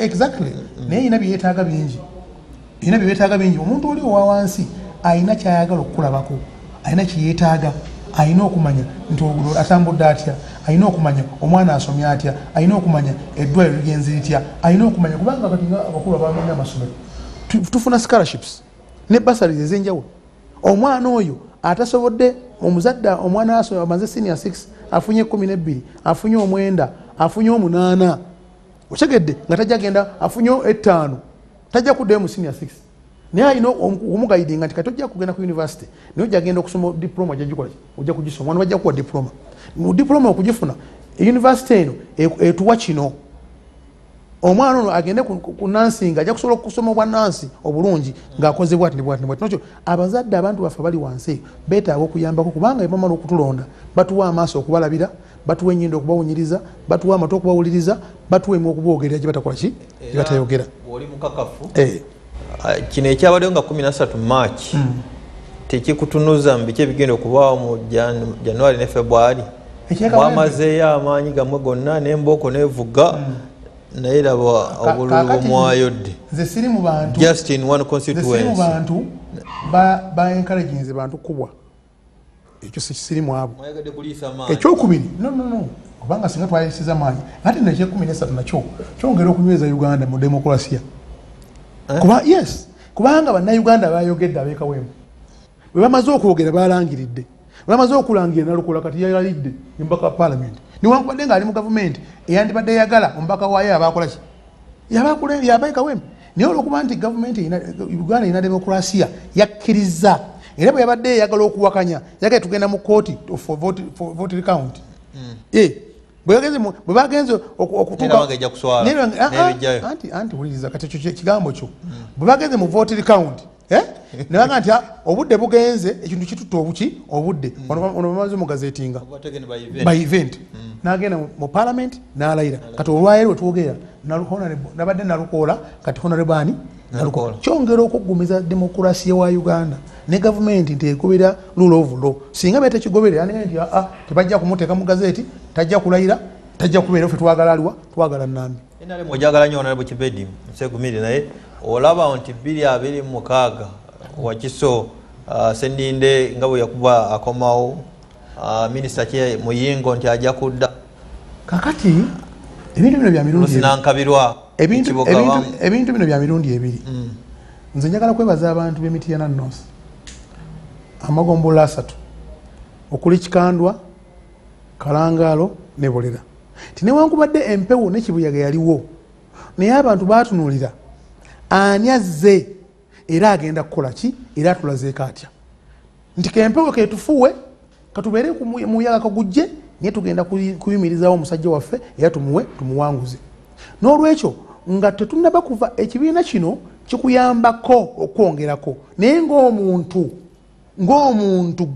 exactly naye yina byetaaga bingi omuntu oli owa wansi ayina kyayagala okukulabako ayina kyeyetaaga ayina okumanya nti oluguudo atambudde atya ayina okumanya omwana asomya atya ayina okumanya eddwaliro ligenzi litya ayina okumanya kubanga kati nga abakulu abamenya amasomero tufuna scholarships ne basaries ez'enjawulo omwana oyo atasobodde omuzadde omwana amaze senior 6 afunye 12 afunye 9 afunye 8 otegedde nga tajja genda afunye 5 tajja kuddayo mu senior 6 naye ayina omugayidinga nti kati ojja kugenda ku university naye ojja genda okusoma diploma ojja kugisoma wano bajja kuwa diploma mu diploma okugifuna university eno etuwa kino omwana ono agende ku nansinga ajja kusobola okusoma obwa nansi obulungi ng'akoze bwati nokyo abazadde abantu baffe bali wansi beetaaga okuyambako kubanga bamala okutulonda batuwa amaaso okubalabira batuwa ennyindo okubawunyiriza batuwa amatu okubawuliriza batuwa emu okuboogerera gye batakola ki gye batayogera oli mukakafu kino ekyabaddeyo nga 13 March tekikutunuza mu biki ebigenda okubaawo mu January ne February wamazeeyo amaanyi gammwe gonna n'embooko nevuga naye laba obululu bw'omwayodde nze siri mu bantu just in one constituency siri mu bantu ba encouraging bantu kubwa ekyo siri mu abo mwayagadde kuliisa maanyi ekyokubiri no kubanga singa twayisiza maanyi ate nekyekumi nakyo kyongera okunyweza Uganda mu demokrasia kuba yes kubanga bannayuganda bayogedde abeekawemu bwe bamaze okwogera balangiridde bwe bamaze okulangira nalukola kati yayalidde embaka parliament niwankubadde ng'ali mu gavumenti eyandibadde yagala omubaka waayo abakola ki yabaekawemu naye olwokuba nti gavumenti Uganda erina demokrasia yakkiriza era bwe yabadde eyagala okuwakanya yagala tugenda mu kooti for vote count bwe bagenze okutukaanti wuliriza kati ekyo kigambo kyo bwe bagenze mu vote count nebaga nti obudde bugenze ekintu kitutta obudde ono bamaze mu gazetinga by event nagenda mu parliament nalayira kati olwayo lwetwogera nabadde nalukoola kati honorable nalukoola kyongera okugumiza demokrasia wa Uganda ne gavumenti nti ekubira rule of law singa bete kigobere nti tebajja kumuteeka mu gazeti tajja kulayira tajja kubeera ffe twagala aliwa twagala nambi enale mojagala nyo onale bukibedi msegumiri naye olaba nti 226 wakiso Sendinde nga bwe yakuba akomawo minisita kye Muyingo nti ajja kudda kakati ebintu bino bya mirundi sinankabirwa ebintu bino bya mirundi ebiri nze njagala kwebaza abantu b'Emityana North amagombola 3 okuli Kikandwa Kalangalo ne Bolera tinewankubadde empewo ne kibuyaga yaliwo naye abantu batunulira ani azze era agenda kukola ki era atulazeeko atya nti kempewo ketufuwe katubeere ku muyaga kagujje naye tugenda kuyimirizawo omusajja waffe era tumuwanguze n'olwekyo nga tetunnaba kuva ekibiina kino kikuyambako okwongerako naye ng'omuntu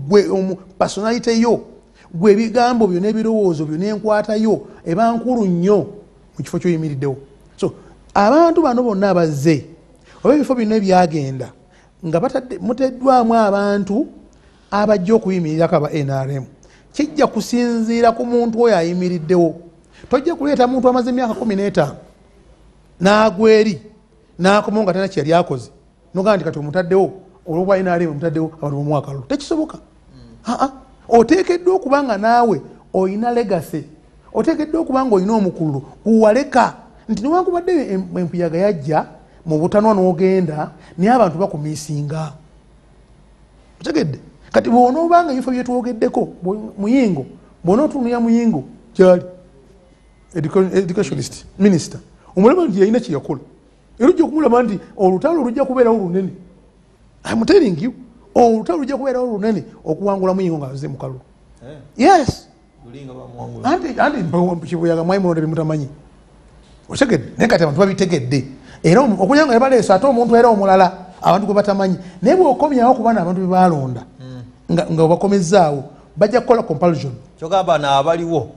gwe personality yo gwe ebigambo byo n'ebirowoozo byo n'enkwatayo eba nkulu nnyo mu kifo kyoyimiriddewo so abantu bano bonna abazze oba ebifo bino ebyagenda nga muteddwamu abantu abajja okuyimirirako aba NRM kijja kusinziira ku muntu oyo ayimiriddewo tojja kuleeta muntu amaze emyaka 15 n'agweri n'akomawo nga tana kyeyali akoze nogaa nti kati omutaddewo olw'obwa NRM omutaddewo abantu b'omwaka lulo tekisoboka oteekeddwa okuba nga naawe oyina legase oteekeddwa okuba nga oyina omukululo guwaleka nti newankubadde empuyaga yajja mu butanwa n'ogenda naye abantu bakumiisinga otegedde kati bw'onoobanga ebifo byetwogeddeko Muyingo bw'onootunuya Muyingo kyali educationist minister omulaba nti yalina kyeyakola era ojja okumulaba nti olutalo lujja kubeerawo lunene I'm telling you olutalo lujja kubeerawo lunene okuwangula Muyingo ng'aze mu kalulu yes anti kibuyaga mwayimulonde bimutamanyi otegedde naye kati abantu babitegedde era okunya nga baleesa ate omuntu era omulala abantu gwe batamanyi naye bw'okomyawo kuba n'abantu bebalonda nga obakomezzaawo bajja kukola comparison kyogamba naabaliwo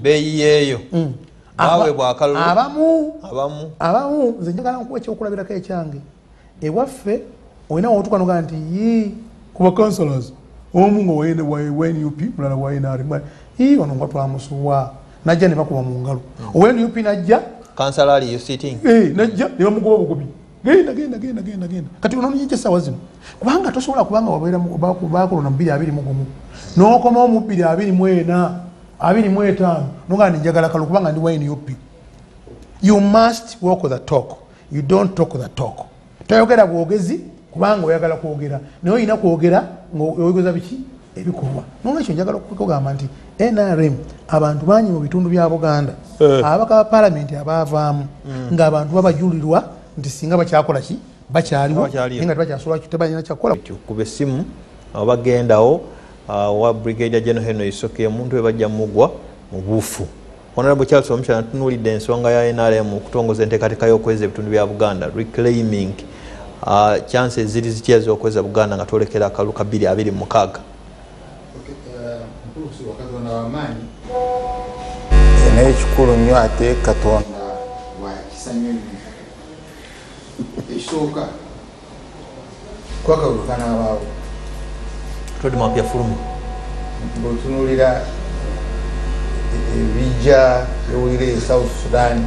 beeyiyeeyo baweebwa akalulu abamu nze njagala nkuwa ekyokulabirako ekyange ewaffe olina wotukanoga nti ku baconsulas omu nga wa NUP mulala wa NRM ono nga twamusuwa najja ne bakuba mu ngalo owa NUP najja kansalari you sitting najja ne bamugoba bugobi genda kati ono nyingi sawa zino kubanga tosobola kubanga wabeera bakulona 221 n'okomawo mu 224 noga njagala kalu kubanga ndi wa NUP you must walk the talk you don't talk the talk toyogera bwogezi kubanga oyagala kwogera naye oyina kwogera ng'oyogeza biki ebikolwa nolwekyo njagala kugamba nti NRM abantu bangi mu bitundu bya Buganda ababaka ba palamenti abaavaamu ng'abantu babajulirwa nti singa bakyakola ki bakyaliwo nga tebakyasobola tebalina kyakola kuba essimu bagendawo wa Brigadier General Henry Isoke omuntu we bajja mugwa mu buufu Honorable Charles Omukyala tunuulidde ensonga ya NRM okutongoza enteekateeka y'okweza ebitundu bya Buganda reclaiming chances ziri zitya z'okweza Buganda nga twolekera akalulu ka 226 naye kikulu nnyo ate Katonda wakisanyo nnyo ekisooka kwakalulu kanaabaawo todimapya fulumi ng'otunuulira ebijja byowulira e South Sudan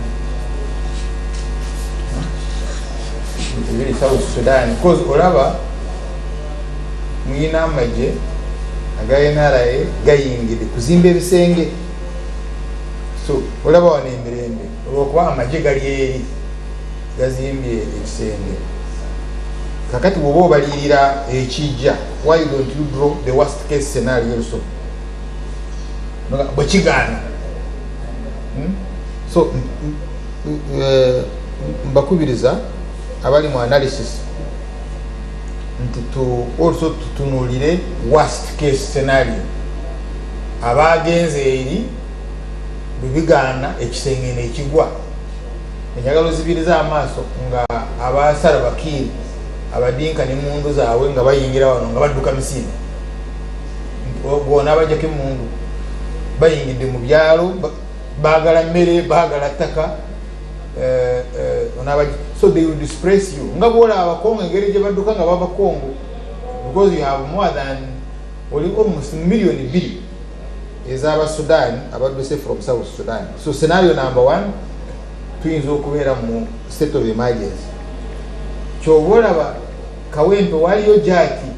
ebiri South Sudan because olaba mwina amagye aga NRA gayingire kuzimba ebisenge so olaba wano emirembe olwokuba amagye gali eri gazimbye ekisenge kakati bwoba obalirira ekijja why don't you draw the worst case scenario also bwekigaana so mbakubiriza abali mu analysis nti also tutunulire worst case scenario abagenze eri bibigana ekisenge nekigwa enjagalo zibiriza amaaso nga abasara bakiri abadinka ne mundu zaabwe nga bayingira wano nga badduka misinde bona abajjako emundu bayingidde mu byalo bagala mmere bagala ttaka so they will displace you nga bwola abakongo engeri gye badduka nga baba Congo because you have more than almost million 2 ez'aba Sudan abadduse from South Sudan so scenario number 1 tuyinza okubeera mu state of emergency kyoba olaba Kawempe waliyo jaati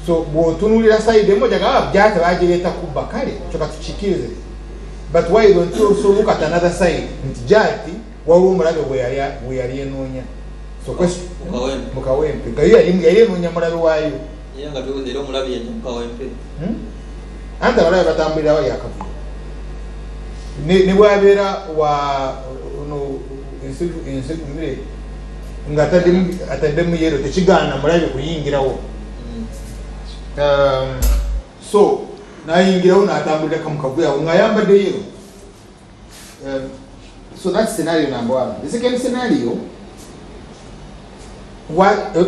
so bw'otunulira side emu jaga jaati bagireeta kubba kale kyoka tukikirize but why don't you also look at another side nti jaati waliwo omulabe bwe yali enoonya so mu Kawempe yali enoonya mulabe waayo anti abalabe batambulirawo yakavuyo ne bwabeera wa nsegumire nga ataddemu yero tekigaana mulabe kuyingirawo so nayingirawo n'atambulirako mu kavuyo ng'ayambadde yero so that's scenario number 1 the second scenario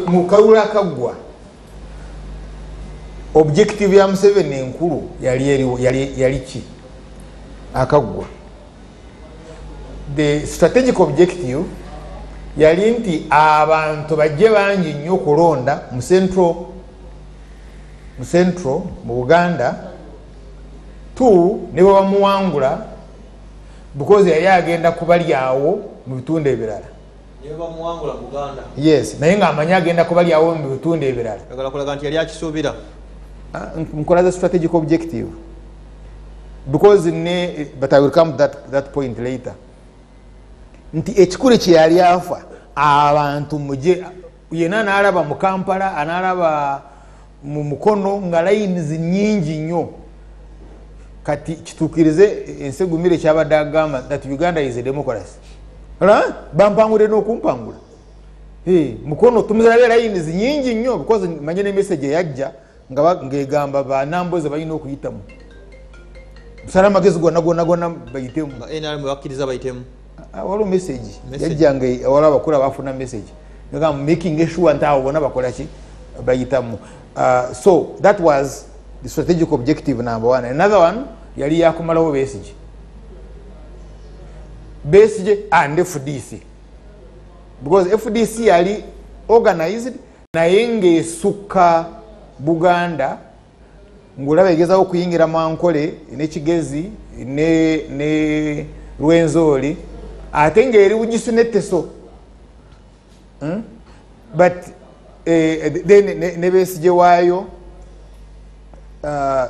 mu kalulu akaggwa objective ya Museveni enkulu yali ki akaggwa the strategic objective yali nti abantu bajje bangi nnyo kulonda mu central mu Buganda ne bamuwangula because yali agenda kubalyawo mu bitundu ebirala yes naye ng'amanyi agenda kubalyawo mu bitundu ebirala kulaga nti yali akisuubira nkola the strategic objective because but I will come to that point later nti ekikulu kye yali afa abantu muje yena n'alaba mu Kampala analaba mu Mukono nga lines nyingi nnyo kati kituukirize ensegumire kyabadde agamba that Uganda is a democracy bampangule n'okumpangula Mukono tumizirabe lines nyingi nnyo because manye ne message yajja ng'egamba banamboze balina okuyitamu musala amagezi gonna bayitemu NRM bakkiriza bayitemu waliwo message yajjanga waliwo abakulu abafuna message ngamba making sure nti abo bonna bakola ki bayitamu so that was the strategic objective number 1 another one yali yakumalawo Besigye and FDC because FDC yali organized naye ng'esukka Buganda ngulaba egezawo okuyingira Mankole ne Kigezi ne Rwenzori ate ng'eri Bugisu ne Teso but ne Besigye waayo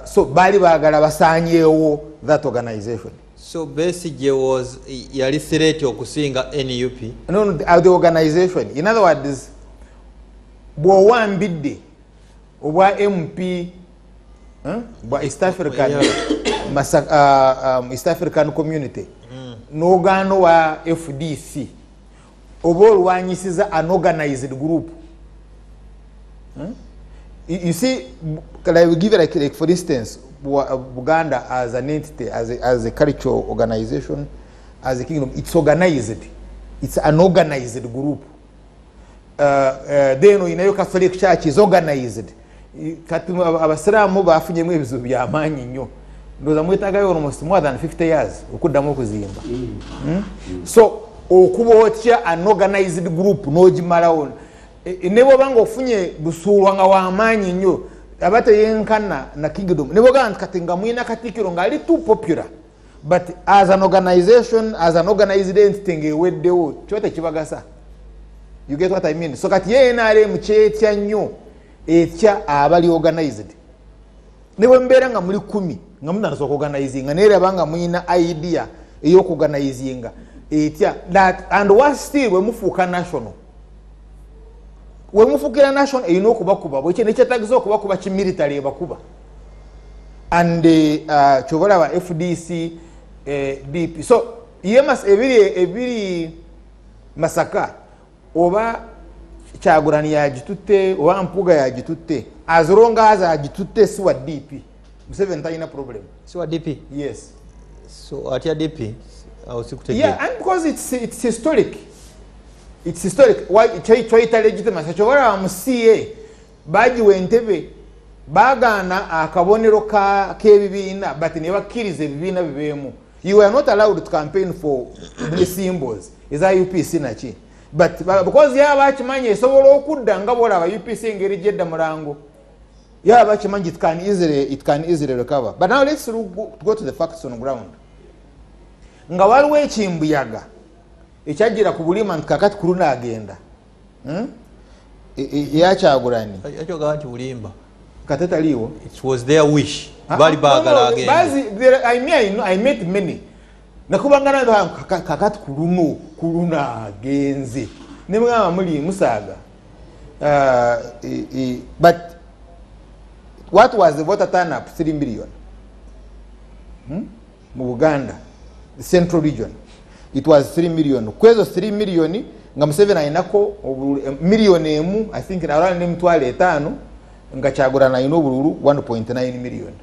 so bali baagala basaanyeewo that organization so Besigye yali threat okusinga NUP no the organization in other words bw'owambidde obwa MP bwa East African Community n'ogaano wa FDC oba olwanyisiza an organized group you see I will give like for instance Buganda as an entity as a cultural organization as a kingdom it's organized it's an organized group then inayo Catholic Church is organized kati abasiraamu bafunyemu ebizibu by'amaanyi nnyo ndoza mwetagayo almost more than 50 years okuddamu okuzimba so okuba otya an organized group n'ogimalawo ne bw'obanga ofunye busuulwa nga w'amaanyi nnyo abateyenkana na kingdom ne bw'ogamba nti kati nga mwina Katikkiro ng'ali too popular but as an organization as an organized entity ng'eweddewo kyo tekibagasa You get what I mean? So kati ye NRM kyetya nnyo etya abali organized. Ne bwe mbeera nga muli 10 nga munanaso organizinga neraba nga muyina idea eyokuorganizinga etya that and what still we mufuuka national. We mufukira national eyina okubakuba bwe kyene kyetagiza okubakuba kimilitary ebakuba. And chobola wa FDC DP. So yemas ebiri Masaka oba Kyagulanyi yagitutte oba Mpuuga yagitutte as long as agitutte siwa DP Museveni talina problem. Siwa DP? Yes. So at your DP yeah, and because it's historic. It's historic. Why choita legitimate chobola mu CA bagiwe Entebbe bagana akabonero k'ebibiina but ne bakkiriza ebibiina bibeemu. You were not allowed to campaign for the symbols. Is UPC nachi? But because yabakimanyi esobola okudda nga bolaba UPC engeri jedda mulango. Yabakimanyi it can easily recover. But now let's go to the facts on ground. Nga waliwo ekimbuyaga ekyajjira ku Bulima kakati kuluna agenda. Ya Kyagulanyi. Ekyo ganti Bulimba. Katetaliwo. It was their wish. Bali bagala agenda. I met many. Nakubangana ndo kakati kuluna agenze. Nemugamba muli Musaaga. But what was the voter turn up? 3 million. Mu Buganda, the central region. It was 3 million. Kwezo 3 million nga Museveni ayinako million emu, I think around n'emitwalo 5 nga Kyagulanyi ayina obululu 1.9 million.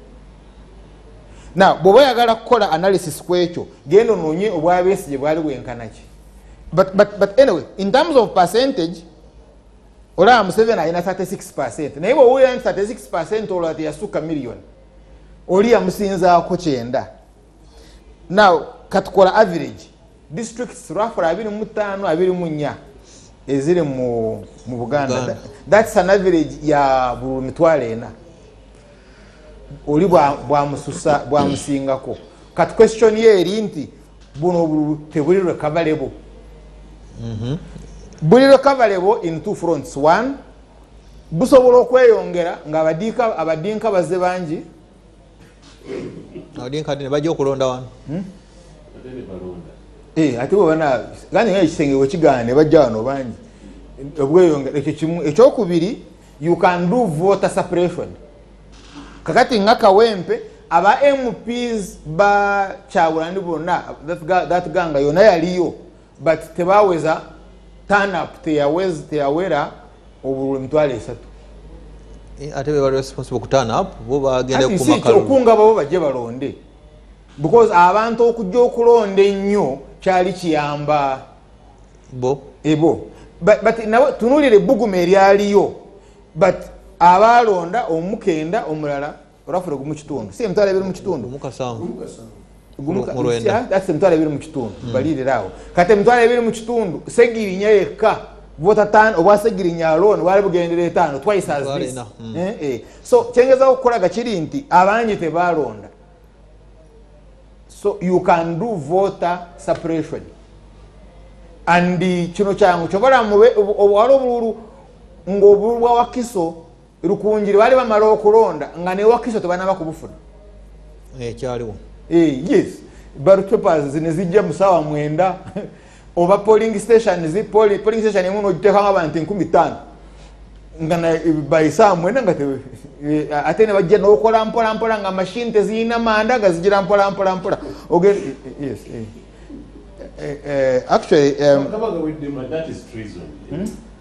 Now bwoba oyagala kukola analysis kwekyo genda onoonye obwabesigye bwali bwenkanaki. But anyway, in terms of percentage olaba Museveni ayina 36%. Naye bwe wulira 36% olwo ati yasukka million oli yamusinzaako 9. Now katukola average districts roughly 25-24 eziri mu Buganda. That's an average ya buli mitwalo 4 oli bwamusingako. Kati question ye eri nti buno tebuli recoverable. Buli recoverable in two fronts. One, busobola okweyongera nga abadinka baze bangi. Abadinka dine bajja okulonda wano. Ate bwana gani ekisenge wekigane bajja wano bangi. Obweyongera ekyo kimu. Ekyokubiri, you can do voter suppression. Kakati nga Kawempe aba MPs ba Kyagulanyi bonna that ganga yona yaliyo but tebaweza turn up teyawera obululu 3. Ate be bali responsible ku turn up bo bagende ku makalo okunga babo bajje balonde because abantu okujja okulonda ennyo kyali kiyamba bo but nawe tunulire Buguma eryaliyo but abalonda omukenda omulala orafure gumu kitundu si emtwala ebiri mu kitundu that's emtwala ebiri mu kitundu balirirawo kati emtwala ebiri mu kitundu Segirinya yekka voter turn obwa Segirinya alone wali bugendere 5 twice as this. So kyengeza okukolaga kiri nti abangi tebalonda, so you can do voter suppression and kino kyangu kyobola mube wali obululu ng'obululu bwa Wakiso Rukunjiri bali bamala okulonda nga ne Wakiso tebanaba kubufuna kyaliwo yes ballot papers zinezijja musawa 9 oba polling station polling station emu no jiteka abantu 15 ngana bayisa mwena ngate atene bajja no kola mpola nga machine tezina manda gazijira mpola okay yes actually that is treason.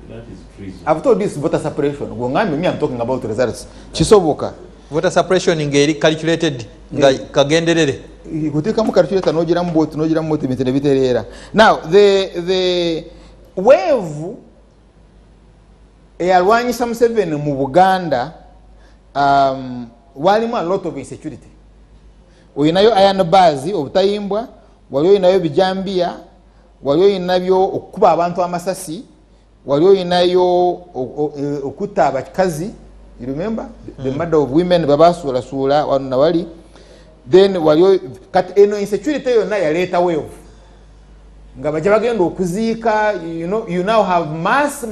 That is treason. I've told this voter suppression me I'm talking about results kisoboka voter suppression ngeri calculated nga kagenderere kutika mu calculator nogira mu bot biterera. Now the wave eyalwanyisa Museveni mu Buganda walimu a lot of insecurity. Oyinayo iron bars obutayimbwa, waliyo oyinayo bijambia, waliyo oyinabyo okukuba abantu amasasi, waliyo oyinayo okutta abakazi. You remember the murder of women babasula wano nawali. Then waliyo kati eno insecurity yonna yaleta wave nga bajja bagenda okuziika, you now have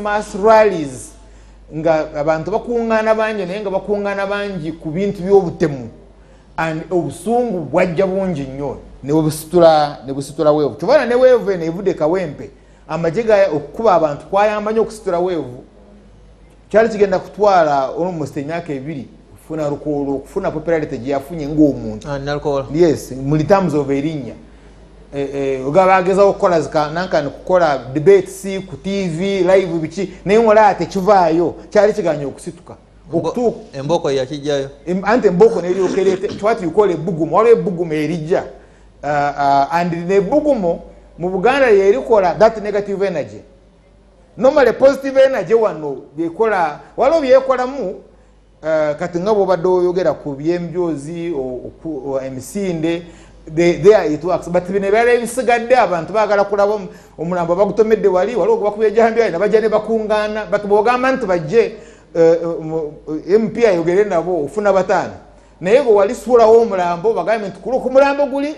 mass rallies nga abantu bakuŋŋaana bangi naye nga bakuŋŋaana bangi ku bintu by'obutemu and obusungu bwajja bungi nnyo ne busitula weevu kyobana ne weevu eno evudde kawempe amagye okukuba abantu kwayamba nnyo okusitula weevu kyali kigenda kutwala almost emyaka 2 kufuna lukoolo okufuna popularity gye yafunye ng'omuntu yes mu terms of erinnya ogaba agezaho okukola nankani kukola debates ku TV live biki naye ngola tekivaayo kyali kiganya okusituka emboko yakijjayo ante emboko neryokerete twati yukola ebbugumu waliwo ebbugumu erijja and nebbugumu mu Buganda yerikola that negative energy normally positive energy wano byekola waliwo byekolamu kati nga bw'obadde oyogera ku byembyozi emisinde there it works but bino ebyala ebisigadde abantu baagala kulaba omulambo bagutomedde waliwo bakubya ejambiayi nabajja ne bakuŋŋaana but bw'ogamba nti bajje MP ayogere nabo ofuna bataano naye bwe walisuulawo omulambo bagambe nti ku mulambo guli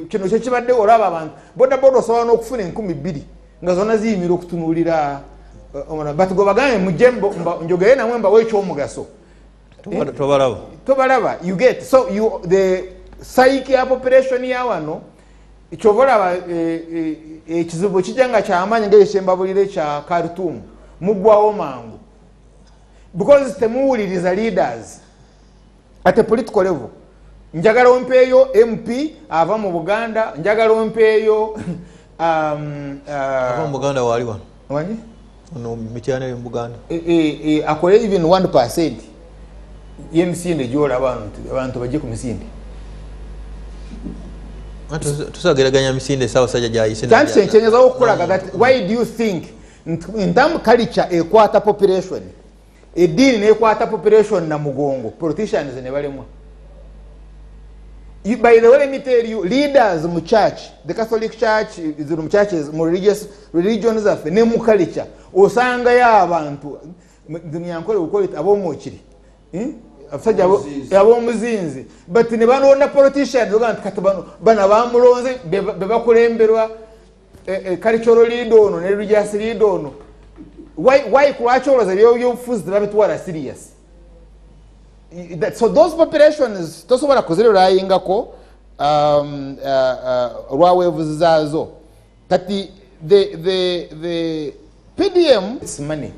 kino kyekibadde olaba abantu bodaboda osobola n'okufuna 2,000 nga zonna ziyimira okutunuulira but gwe bagambe mujje njogere namwe mbawo ekyomugaso tobalaba you get so the psyche ya population ya wano kyova olaba ekizibu kijja nga kyamaanyi ngaekyembabulire kya Khartoum muggwawo mangu because temuwuliriza leaders at a political level. Njagala ompeeyo MP ava mu Buganda, njagala ompeeyo ava mu Buganda wali wano. Wanyi? No mityana mu Buganda. Akole even 1% yemisinde jola abantu bajje ku misinde. Tusageraganya misinde sawa sajja jayise. Tanse cheneza okulaga that why do you think in term culture ekwata population edini nekwata population na mugongo politicians ne balemwa. By the way, let me tell you, leaders mu church, the Catholic Church, the churches, more religions of ne mu culture, osanga ya abantu dunyankole ukolita abomochiri. Afsaja abomuzinzi. But ne banona politicians ogant katubano bana bamulonze bebakulemberwa cultural leader ono ne religious leader ono. Why kuacholoza byobufuzi babitwala serious? So those populations tosobola kuzirayingako rwawevuzi zazo kati the PDM is money.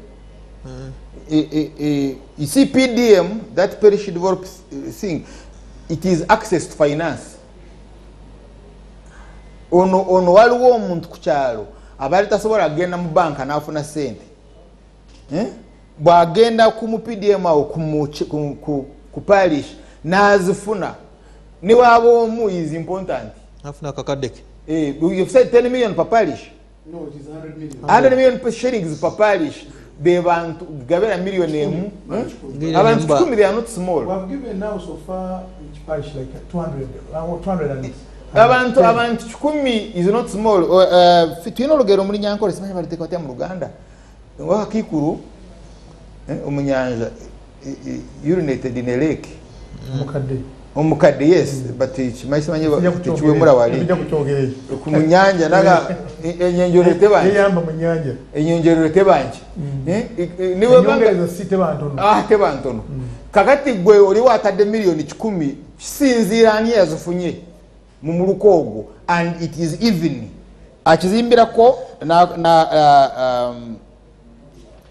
You see PDM, that parish developed thing, it is access to finance. Ono waliwo omuntu ku kyalo abali tasobola agenda mu banka n'afuna sente. Bwagenda ku mu PDM awo ku parish nazifuna ni wabo mu is important. Afuna kakadeke. You've said 10 million per parish. No, it is 100 million. 100 million per shillings per parish. Bebantu gabera million emu. Abantu 10 they are not small. We have given now so far each parish like 200 and abantu 10 is not small. Fitino lugero muri nyankole simanya baliteka kwata mu Uganda. Wa kikuru omunyanja urinated in a lake. Omukadde yes, but chimayisimanye chiwemura wali. Bijja kukyogere. Ku munyanja naga enyenjoro tebanje. Eyamba mu nyanja. Enyenjoro tebanje. Niwe banga site bantono. Tebantono. Kakati gwe oli watadde million 10 kisinzira ani yazifunye mu muluko ogwo and it is even akizimbirako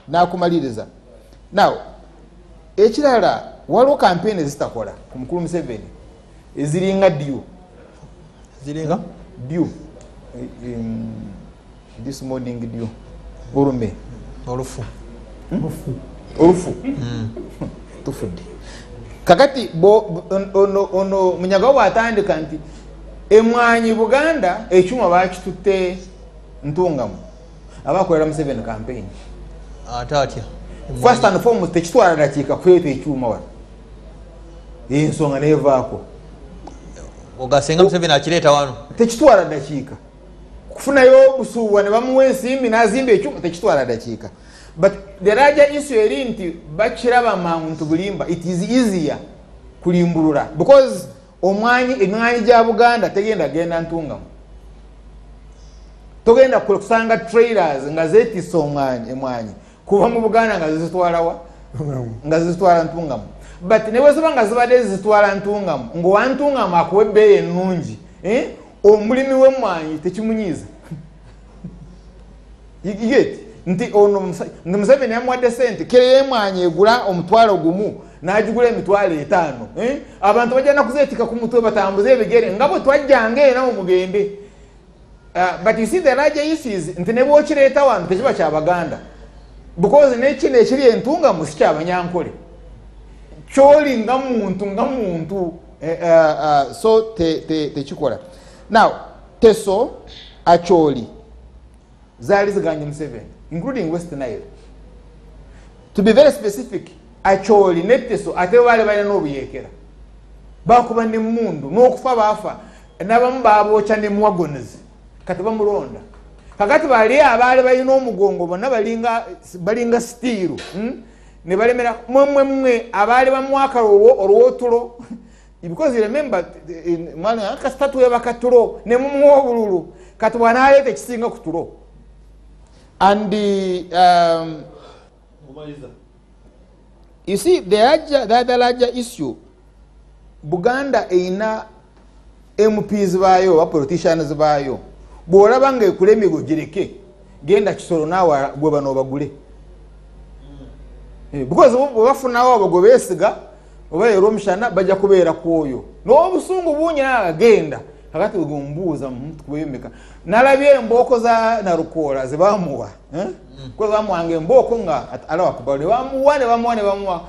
na kumaliriza. Now ekirala waliwo campaign ezitakola ku mukulu Museveni eziringa due this morning due urume olufu tufudde kakati ono munyaga watandika nti emwanyi Buganda ekyuma bakitutte ntungamu abakolera Museveni campaign atatya first and foremost tekitwala dakiika kweta ekyuma wano ensonga nevaako ogasenga Museveni akireeta wano tekitwala dakiika kufunayo obusuubwa ne bamuwa ensimbi n'azimba ekyuma tekitwala dakiika but the larger issue eri nti bakiraba mangu nti bulimba it is easier kulimbulula because emwanyi gya Buganda tegenda genda ntungamu togenda kusanga trailers nga zetisa emwanyi kuva mu Buganda nga zitwalawa nga zitwala Ntungamu but ne bwesaba nga zibadde zitwala Ntungamu ngo Ntungamu akuwe ebbeeyi ennungi omulimi w'emmwanyi tekimunyiiza yigeti nti ono Museveni yamuwadde sente kere y'emmwanyi egula omutwalo gumu n'agigula emitwalo 5 abantu bajja nakuzeetika ku mutwe batambuze ebigere nga bwe twajjanga era omugende but you see the larger issues nti ne bwokireeta wano tekiba kya Baganda because n'ekino ekiri Entungamu si ky'Abanyankole kyoli nga muntu so tekikola now Teso Acholi zaali ziganye Museveni including West Nile to be very specific Acholi ne Teso ate baali balina n'obuyeekera bakuba n'emmundu n'okufa baafa n'abamu baabooca ne muwagonezi kati bamulonda kakati bali abaali balina omugongo bonna balinga stiiru ne balemera mmwe abaali bamwaka olwotulo because remember mwana kasitatu yabakatulo ne mumuwa obululu kati bwanaaleeta ekisinga ku tulo and you see the other larger issue Buganda eina MPs baayo ba politicians baayo bwolaba nga ekula emigo gireke genda Kisoro naawe gwe bano bagule because bwebafunawo abago beesiga oba era omushana bajja kubeera ku oyo n'obusungu bungi agenda kakati ogumbuuza kubemeka nalabye embooko za Narukoola ze bamuwa ko bamwanga embooko nga alawa kubale bamuwa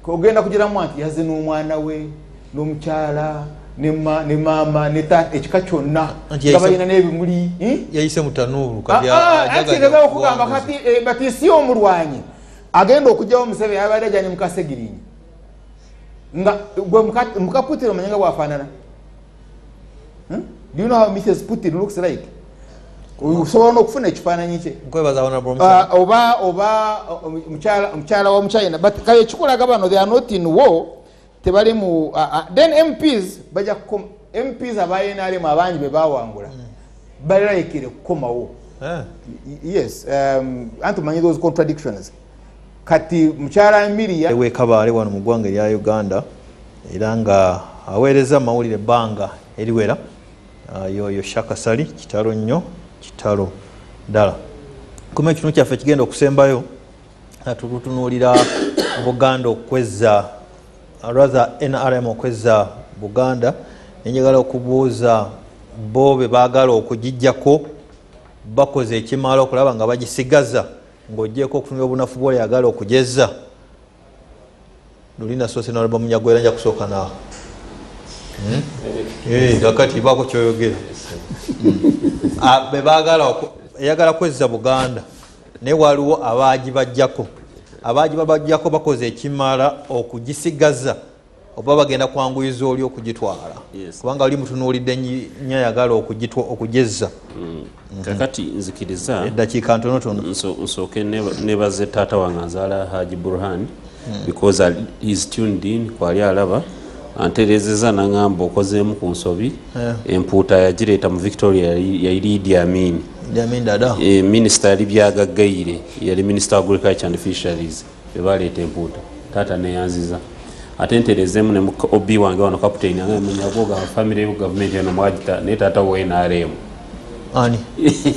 kogenda kugira mwanti yaze n'omwana we n'omukyala ne mama neta ekika kyonna kabayina n'ebimuli yayise mutanuuru kati ategeeza okugamba kati batisi omulwanyi agenda okujjawo Museveni abadde ajja ne Mukasegirinyi nga gwe Mukaputira omanyanga bwafaanana do you know how Mrs. Putin looks like osobola n'okufuna ekifaananyi kye oba mukyala wa Muchina but kale ekikulaga bano they are not in war tebali mu then MPs bajja MPs abayenaalemu abangi be bawangula balayikire kukomawo yes anti manyi those contradictions kati mukyala Emilia ewe kabaale wano mu ggwanga erya Uganda era nga aweereza amawulire ebbanga eriwera yoyo Shakasali kitalo nnyo kitalo ddala kuma ekitundu kyaffe kigenda okusembayo tutunuulira Buganda okwezza rather NRM okwezza Buganda nenjagala okubuuza bo be baagala okugijjako bakoze ekimala okulaba nga bagisigaza ng'ogyeko okutunula obunafu bw'oyo yagala okugezza lulina soose n'olaba munyagwera nja kusooka naawe kakati baako kyoyogera be baagala eyagala kwezza Buganda naye waliwo abaagibajjako abagibajjako bakoze ekimala okugisigaza oba bagenda kwanguyiza oli okugitwala kubanga oli mutunuulidde nnyo ayagala okugezza kakati nzikiriza eddakiika ntonotono nsooke nebaze taata wange nzaala Haji Burhan because he's tuned in kwali alaba anterezeza nangamba okozeemu ku nsobi empuuta yagireeta mu Victoria yali Idi Amin dada minisita yali byagaggaire yali minisita wa agriculture and fisheries bebaleeta empuuta taata neyanziza ate nterezeemu ne obi wange wano captain angamanyagoga family of government yano mwagita naye taata we NRM ani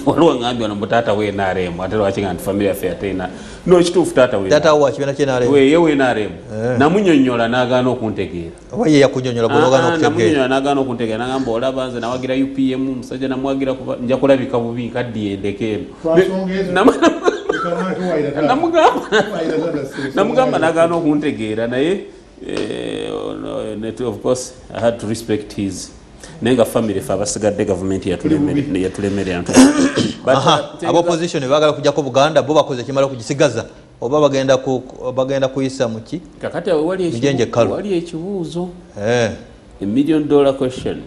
waliwo ngambye wano mutaata we NRM ate lwakinga nti family yaffe atena no kituufu taata wa kibiina ky'NRM ye we NRM namunyonnyola n'agaana okuntegeera oba ye yakunyonnyola namunyonnyola n'agaana okuntegeera nagamba olaba nze nawagira UPM musajja namwagira kuba nja kulabika bubi nkaddiye endeke eno namugamba n'agaana okuntegeera naye of course I had to respect his nenga family fa basigadde government yatulemerera abo opposition bagala kujjako Buganda bo bakoze kimala kugisigaza oba bagenda kuyisa muki kakati wali ekibuuzo $1 million question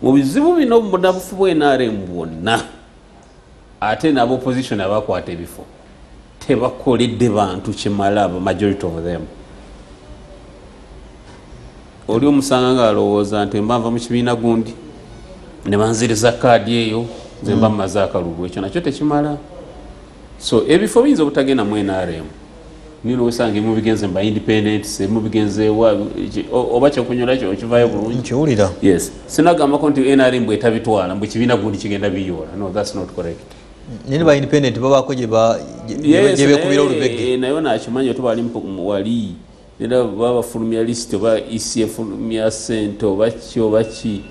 mu bizibu bino munabufu bwe NRM bwonna ate nabo opposition abakwata ebifo tebakoledde bantu kimala aba majority of them oli omusanga nga alowooza nti mbava mu kibiina gundi ne banziriza kaadi eyo nze mba mmaze akalulu ekyo nakyo tekimala so ebifo biyinza obutagenda mu NRM nino osanga mubigenze mba independent se mubigenze oba kyokunyola kyo kivayo bulungi nkiwulira yes sinagambako nti NRM bwe tabitwala mbu kibiina gundi kigenda biyola no that's not correct nini ba independent babaako gyebekubira olubege nayo nakimanyi otubali wali nera babafulumya list oba efulumya sente oba ki oba ki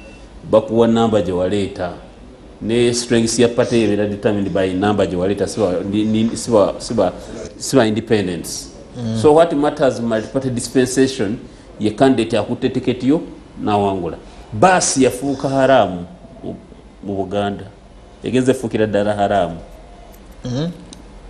bakuwa namba gye waleeta ne strengths ya party ebeera determined by number gye waleeta siba independence so what matters multi-party dispensation ye candidate akutte tiketi yo nawangula basi yafuuka haramu mu Buganda egenze fuukira ddala haramu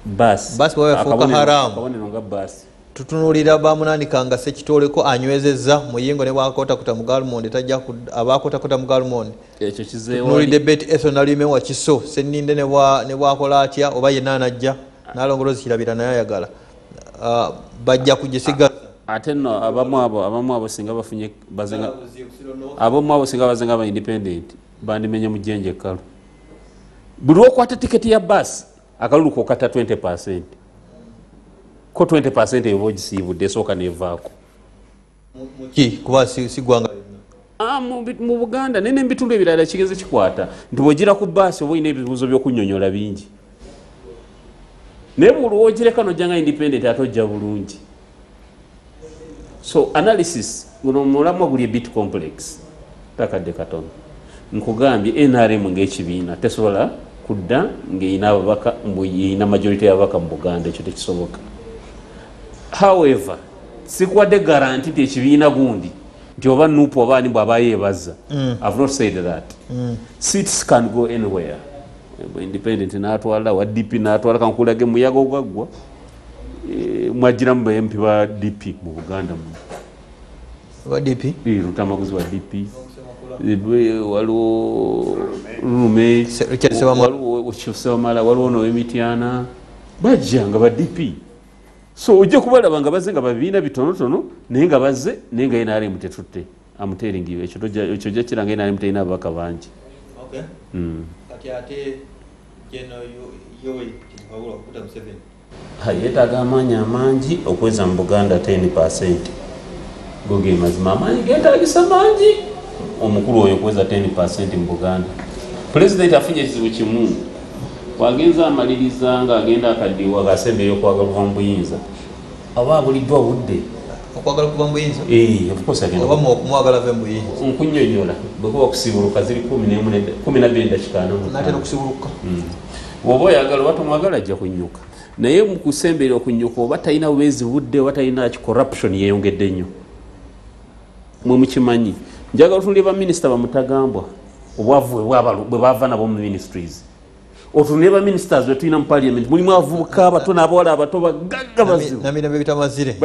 basi bwayafuuka haramu kabonero nga basi tutunulira bamunanikanga sekitoleko anywezezza muyingo ne bwakotakuta mu Galmondi tajja abakotakuta mu Galmondi ekyo kizeewo tunulidde bet esonalime wa kiso senninde ne bwakola atya oba yenna anajja nalongolozi kirabira naye ayagala bajja kugisiga ate no abamu abo singa bafunye bazenga abamu abo singa bazenga ba independent bandimenye mu jjenje kalu buli okwata tiketi ya basi akalulu kokata 20% ko 20% ebogisiibudde esooka nevaako ki kuba sigwanga mu Buganda nene mbitundu ebirala kigenze kikwata nti bwogira ku basi oba olina ebibuuzo by'okunyonyola bingi naye buli wogireka nojjanga independent ate ojja bulungi so analysis guno mulamwa guli bit complex takadde katono nkugambye NRM ng'ekibiina tesobola kudda ng'eyina ababaka mbuyina majority y'ababaka mu Buganda ekyo tekisoboka however sikwadde guarantee nti ekibiina gundi nti oba nupu oba ani bw'aba yeebaza I've not said that seats can go anywhere independent n'atwala wa DP n'atwala kankulage muyaga ogwaggwa mwagiramu ba MP ba DP mu Buganda wa DP Rutamaguzi wa DP waliwo Rume waliwo Sewamala waliwo Noemitiana bajja nga ba DP so ojja kubalaba nga bazze nga babiina bitonotono naye nga bazze naye nga NRM tetutte amuteringiwe ekyo ojja kiranga NRM terina ababaka bangi kati ate jeno yoyi kibawula okuta Museveni yeetaaga amaanyi amangi okweza mu Buganda 10% go ge mazima amaanyi geetaagisa mangi omukulu oyo okweza 10% mu Buganda pulezidenti afunye ekizibu kimu wagenza amaliriza nga agenda akaddiwa gasembeyo okwagala kuva mu buyinza aba abuliddwa budde okwagala kuva mu buyinza of course agenda oba okumwagala ave mu buyinza nkunyonyola bwekuba okusibuluka ziri 12 dakika natera okusibuluka oba oyagala oba tomwagala ajja kunyuka naye mu kusemberera okunyuka oba talina bwezi budde oba talina corruption yeeyongedde nnyo mwe mukimanyi njagala otunulire baminisita bamutagambwa obwavu bwe bava nabo mu ministries otunulire baministers bwe tulina mu parliament mulimu abavubuka abato n'abawala abato bagagga bazibu namirembe bitamazire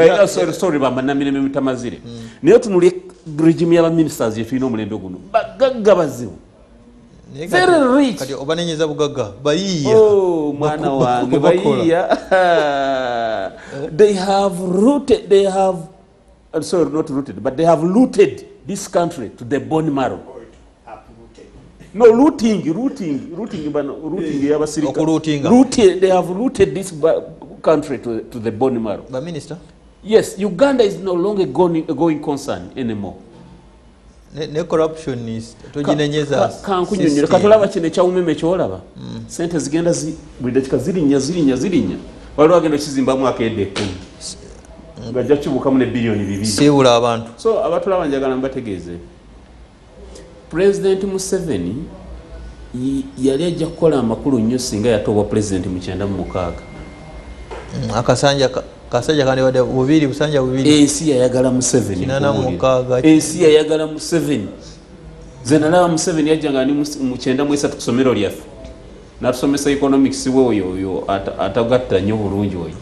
sorry bamba namirembe bitamazire naye otunulire regime y'abaministers ye tulina omulembe guno bagagga bazibu very rich kati obanenyeza bugagga bayiya mwana wange bayiya they have sorry not rooted but they have looted this country to the bone marrow no looting yabasirika they have looted this country to the bone marrow ba minister yes Uganda is no longer going concern anymore ne corruption is tojinenyeza kankunyonyera katolaba kino ekyawumeme kyolaba sente zigenda buli dakika zirinya waliwo agenda kizimbamu akedde 10 nga jja kibuukamu ne bilioni 2 sibula abantu so abatulaba njagala mbategeeze President Museveni yali ajja kukola amakulu nnyo singa yatoobwa President mu 96 akasanja kasajja kandi wadde bubiri busanja bubiri ensi yayagala Museveni ensi yayagala Museveni ze nalaba Museveni yajja nga ni mu 93 ku ssomero lyaffe n'atusomesa economics we oyo atagatta nnyo bulungi oyo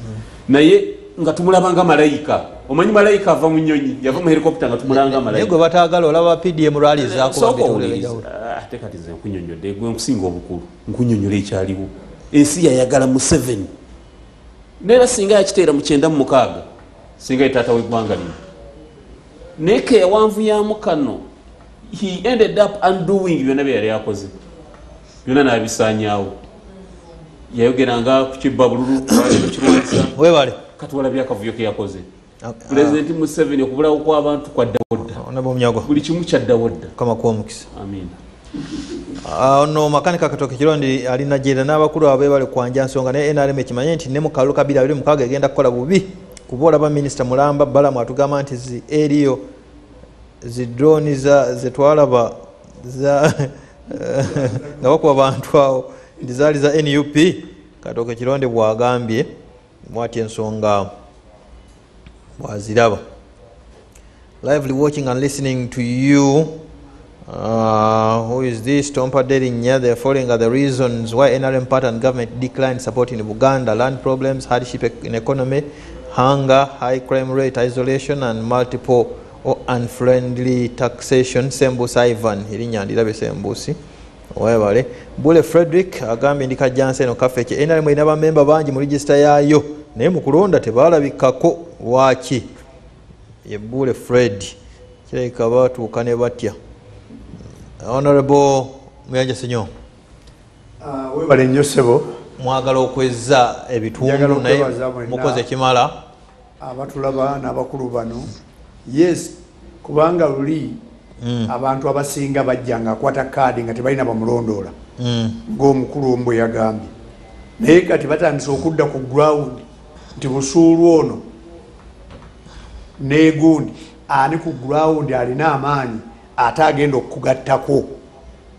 naye nga tumulaba nga malayika omanyi malayika ava mu nnyonyi yava mu helicopter nga tumulaba nga malayika gwe bataagala olaba PDM rally zaako ate kati ze nkunyonyodde gwe nkusinga obukulu nkunyonyola ekyaliwo ensi yayagala Museveni neera singa yakiteera mu 96 singa etaata w'eggwanga lino naye keewanvu yamu kano he ended up undoing byonna bye yali akoze byonna n'abisaanyaawo yayogeranga ku kibba bululu kirwanyisa webale kati walabye akavuyo ke yakoze pulezidenti Museveni okubulawo kw'abantu kwaddawo dda buli kimu kyaddawo dda kama kw'omukisa amiina ono makanika Katooke Kirondi alina jenda n'abakulu abe bali kwanja nsonga ne NRM ekimanye nti ne mu kalulu kabira 26 egenda kukola bubi kuba olaba minisita Mulamba Balamu atugamba nti eriyo zidroni zetwalaba nga bakuba bantu awo ndi zaali za NUP. Katooke Kirondi bwagambye mwati ensonga bwaziraba. Lively watching and listening to you. Who is this? Tompa Derinya. They are following are the reasons why NRM party and government declined support in Buganda: land problems, hardship in economy, hunger, high crime rate, isolation, and multiple or unfriendly taxation. Sembusi Ivan Hirinya ndirabe Sembusi webale Bule Frederick agambye ndika Jansen okafeche NRM ina bamemba bangi mu register yayo naye mu kulonda tebalabikako lwaki ye Bule Fred kireka batuuka ne batya. Honorable Muyanja Sinyo webale nnyo ssebo mwagala okweza ebitundu naye mukoze kimala abatulaba n'abakulu bano. Yes, kubanga luli abantu abasinga bajja nga akwata kaadi nga tebalina bamulondoola ng'omukulu omu bwe yagambye, naye kati batandise okudda ku ground nti Busuulu ono n'egundi ani ku ground alina amaanyi ate agenda okugattako.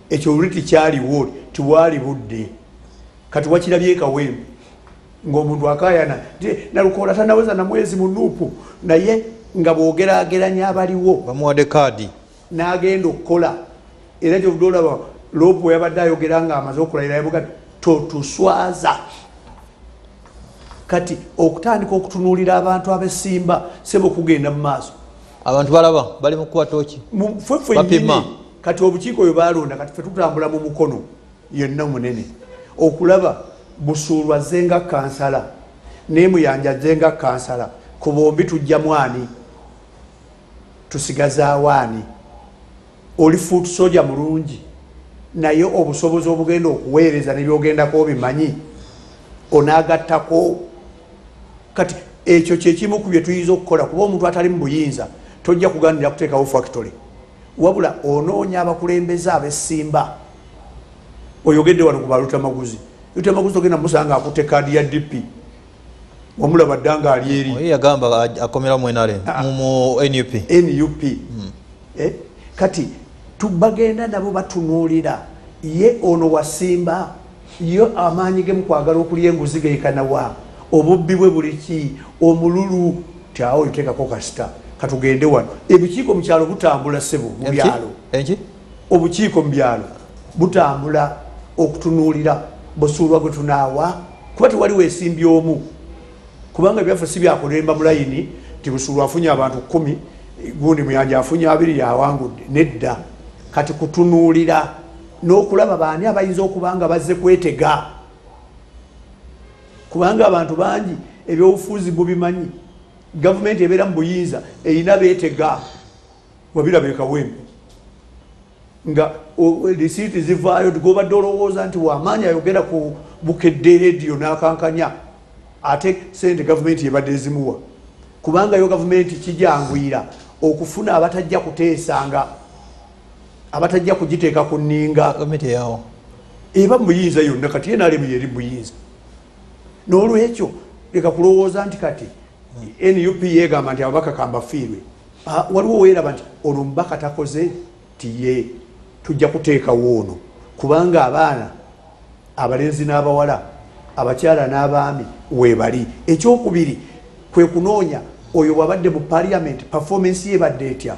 Ekyo luli tikyaliwo tiwaali budde kati wakirabye Kawempe ng'omuntu akayana Nalukoola tanaweza na mwezi munuupu naye nga bwogerageranya abaliwo bamuwadde kaadi n'agenda okukola. Era gyovudde olaba Loopo yabadde ayogera nga amaze okulayira yavuga totuswaza. Kati okutandika okutunuulira abantu abesimba sebo kugenda mu maaso. Abantu balaba bali mu kuba tooki bapima. Kati obukiiko oyo balonda kati ffe tutambula mu mukono yenna munene okulaba Busuulu azzenga kansala ne Muyanja azzenga kansala ku bombi tujja mwani tusigaza awaani. Oli foot soja mulungi naye obusobozi obugenda okuweereza nebyogendako bimanyi onaagattako. Kati ekyo kyekimu ku bye tuyinza okukola kuba omuntu atali mu buyinza tojja kuganira kuteekawo factory wabula onoonya abakulembeze abesimba. Oyogedde wano ku balutamaguzi lutamaguzi togenda musanga akutte kaadi ya DP wamulaba ddanga ali eri yagamba akomera mu NUP. Kati tubagenda nabo batunuulira ye ono wasimba yo amaanyi ge mu kwagala okulya enguzi geekanawa obubbi bwe buli ki omululu tyawo yoteekako kasita katugende wano. Ebikiiko mu kyalo butambula ssebo mu byalo obukiiko mu byalo butambula okutunuulira Busuulu gwe tunaawa kuba tewaliwo esimbi omu kubanga byaffe si byakulemba mu layini ti Busuulu afunye abantu 10 gundi Muyanja afunye 2 yawangudde nedda. Kati kutunuulira n'okulaba baani abayinza okubanga bazze kwetega kubanga abantu bangi ebyobufuuzi bubimanyi. Gavumenti ebeera mu buyinza erina beetega wabiraba e Kawempe nga lisiiti zivaayo gobadde olowooza nti wamaanyi ayogera ku Bukedde rediyo n'akankanya ate sente gavumenti yebadde ezimuwa kubanga yo gavumenti kijangwira okufuna abatajja kuteesanga abatajja kugiteeka ku nninga eba mu buyinza yonna kati ye naalemu yeri mu buyinza. N'olwekyo leka kulowooza nti kati NUP yeegamba nti ababaka kambafiirwe waliwo weeraba nti olwo mubaka takoze tiye tujja kuteekawo ono kubanga abaana abalenzi n'abawala abakyala n'abaami weebali. Ekyokubiri kwe kunoonya oyo wabadde mu parliament performance ye badde etya.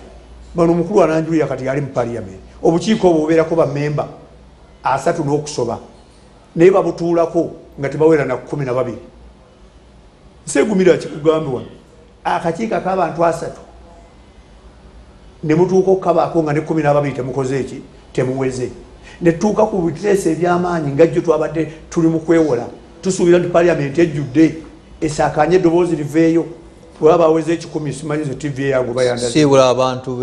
Bano omukulu ananjulira kati yali mu parliament obukiiko obwo bubeerako bammemba 3 n'okusoba naye babutuulako nga tebawera na 12. Segumira kikugambe wano akakiiko k'abantu 3 ne mutuuka okukabaako nga ne 12 temukoze eki temuweze ne tuuka ku biteeso eby'amaanyi nga jjo twabadde tuli mu kwewola tusuubira nti parliament ejjudde esaakaanye eddoboozi liveeyo bwaba aweze 10 simanyi ze TV yangu bayanda sibula abantu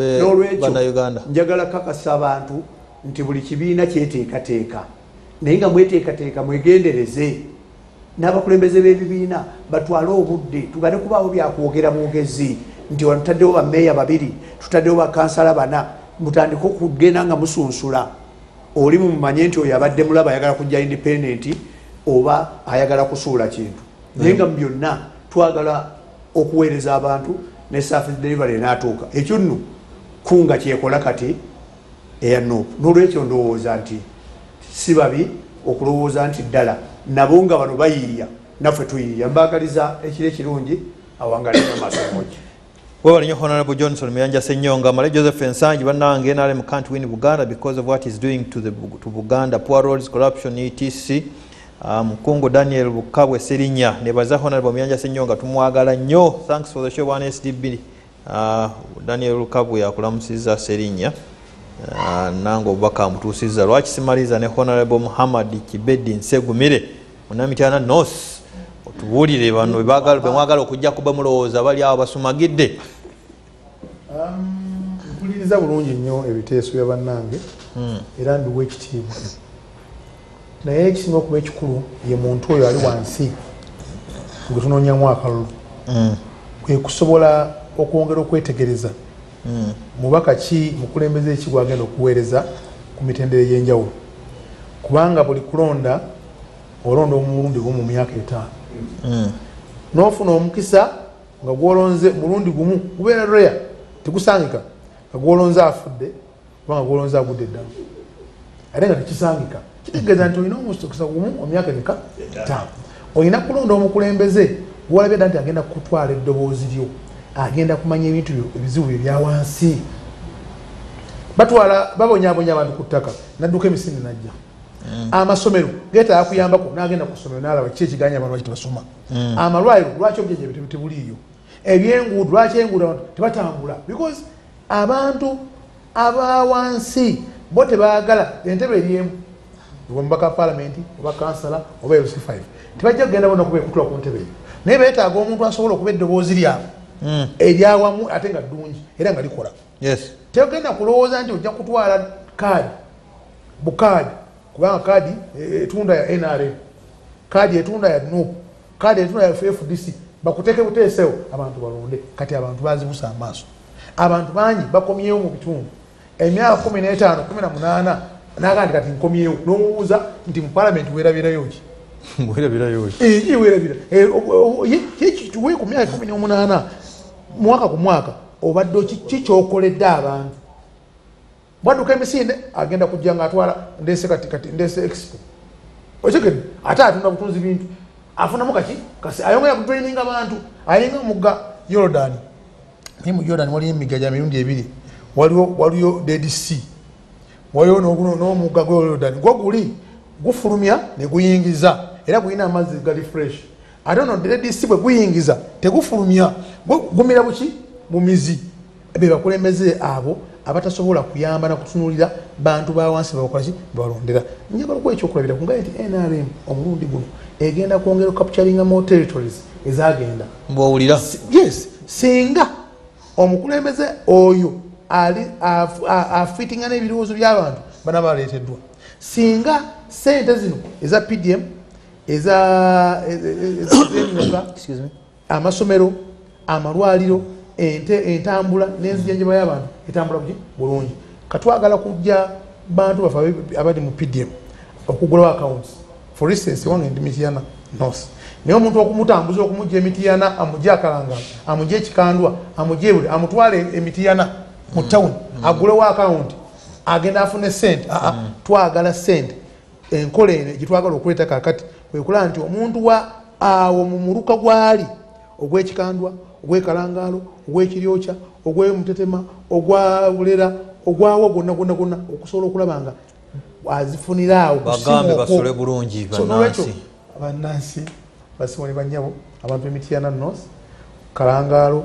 bannayuganda. Njagala kakasa abantu nti buli kibiina kyeteekateeka naye nga mweteekateeka mwegendereze n'abakulembeze b'ebibiina batwale obudde tugane kubaawo byakwogera mwogezi nti tutaddewo bameeya 2 tutaddewo bakansala 4 mutandika okugenda nga musunsula oli mumanye nti oyo abadde mulaba ayagala kujja independent oba ayagala kusuula kintu naye nga mu byonna twagala okuweereza abantu ne service delivery n'atuuka ekyo nno kunga kyekola kati eya Nuupu n'olwekyo ndowooza nti si babi okulowooza nti ddala nabo nga bano bayiiya naffe tuyiiya mbaagaliza ekiro ekirungi awangalira maaso moja Well, you Honorable Johnson Muyanja Senyonga, Male Joseph Nsangi, Banang, NRM can't win Buganda because of what he's doing to Buganda, poor roads, corruption, etc. Mkungu Daniel Bukabwe Serinya, Nebaza Honorable Muyanja Senyonga, Tumwagala Nyo, thanks for the show, 1SDB. Daniel Bukabwe Akulamusiza Serinya, Nango Baka Mutusiza, Rwachisimaliza, ne Honorable Muhammad Kibedi Nsegumire, Unamitiana Nos. Tuwulire bano bemwagala okujja kuba mulowooza bali awo basumagidde. Mpuliriza bulungi nnyo ebiteeso bya bannange era nduwa ekitiibwa. Naye ekisinga okuba ekikulu ye muntu oyo ali wansi gwe tunoonyamu akalulu. Kwe kusobola okwongera okwetegereza mubaka ki mukulembeze ki gwagenda okuweereza ku mitendera y'enjawulo. Kubanga buli kulonda olonda omulundi gumu mu myaka 5. N'ofuna omukisa nga gwolonze mulundi gumu gubeera rare tekusangika nga gwolonze afudde kubanga gwolonze agudde eddala ate nga tekisangika kitegeeza nti olina omukisa gumu mu myaka 5 olina kulonda omukulembeze gwolabye dda nti agenda kutwala eddoboozi lyo agenda kumanya ebintu ebizibu bye bya wansi batwala babonyaabonya abantu ku ttaka nadduka emisinde najja amasomero geta yakuyambako nagenda ku ssomero n'alaba kiki ekiganya abantu lwaki tebasoma amalwaliro lwaki obujeje tebuliiyo ebyenguudo lwaki enguudo tebatambula because abantu abawansi bo tebaagala entebe eriemu omubaka palamenti oba kansala oba LC5 tebajja kugenda bona kutula ku ntebe eyo naye beetaaga omuntu asobola okuba eddoboozi lyabwe eryawamu ate nga ddungi era nga likola tegenda kulowooza nti ojja kutwala kaadi bukaadi kubanga kaadi etunda ya NRM kaadi etunda ya Nuupu kaadi etunda ya FDC bakuteke buteesewo abantu balonde kati abantu bazibusa amaaso abantu bangi bakomyewo mu bitundu emyaka 15 18 nagandi kati nkomyewo n'omubuuza nti mu parliament weerabirayo ki weerabirayo ki weerabira tuwe ku myaka 18 mwaka ku mwaka obadde ki kyokoledde abantu bwadduka emisinde agenda kujja nga atwala ndese kati ndese expo okyegedde ate atunda butunzi bintu afunamu kaki kasi ayongera kutraining abantu ayenga mugga Yordan naye mu Yordan waliyo emigga gya mirundi 2 waliyo Dead Sea waliyo n'omugga gwa Yordan gwo guli gufulumya ne guyingiza era gulina amazzi gali fresh ate no Dead Sea bwe guyingiza tegufulumya gumira buki mu mizi be bakulembeze abo abatasobola kuyamba na kutunulira bantu ba wansi bakolaki balondera njagala kwa ekyokulabira kungaye nti NRM omulundi guno egenda kwongera capturing more territories ezagenda mbowulira yes singa omukulembeze oyo ali afitinga n'ebirowoozo by'abantu bana baleeteddwa singa sente zino eza PDM eza amasomero amalwaliro entambula n'enzijanjaba y'abantu etambula bulungi katwagala kujja bantu bafe abali mu PDM okugulawo accounts for instance wange ndi Mityana North naye omuntu okumutambuza okumujja Mityana amujja Kalangala amujja Ekikandwa amujja buli amutwale Mityana mu town agulewo account agenda afune sente twagala sente enkola eno gitwagala okuleta kakati kwekula nti omuntu wa awo mu muluka gwali ogw'Ekikandwa ogw'Ekalangalo ogw'Ekiryokya ogw'Emutetema ogwa Bulera ogwawo gonna okusobola okulaba nga azifunira awo bagambe basole bulungi bannansi basimoni banyabo abantu b'Emityana North Kalangalo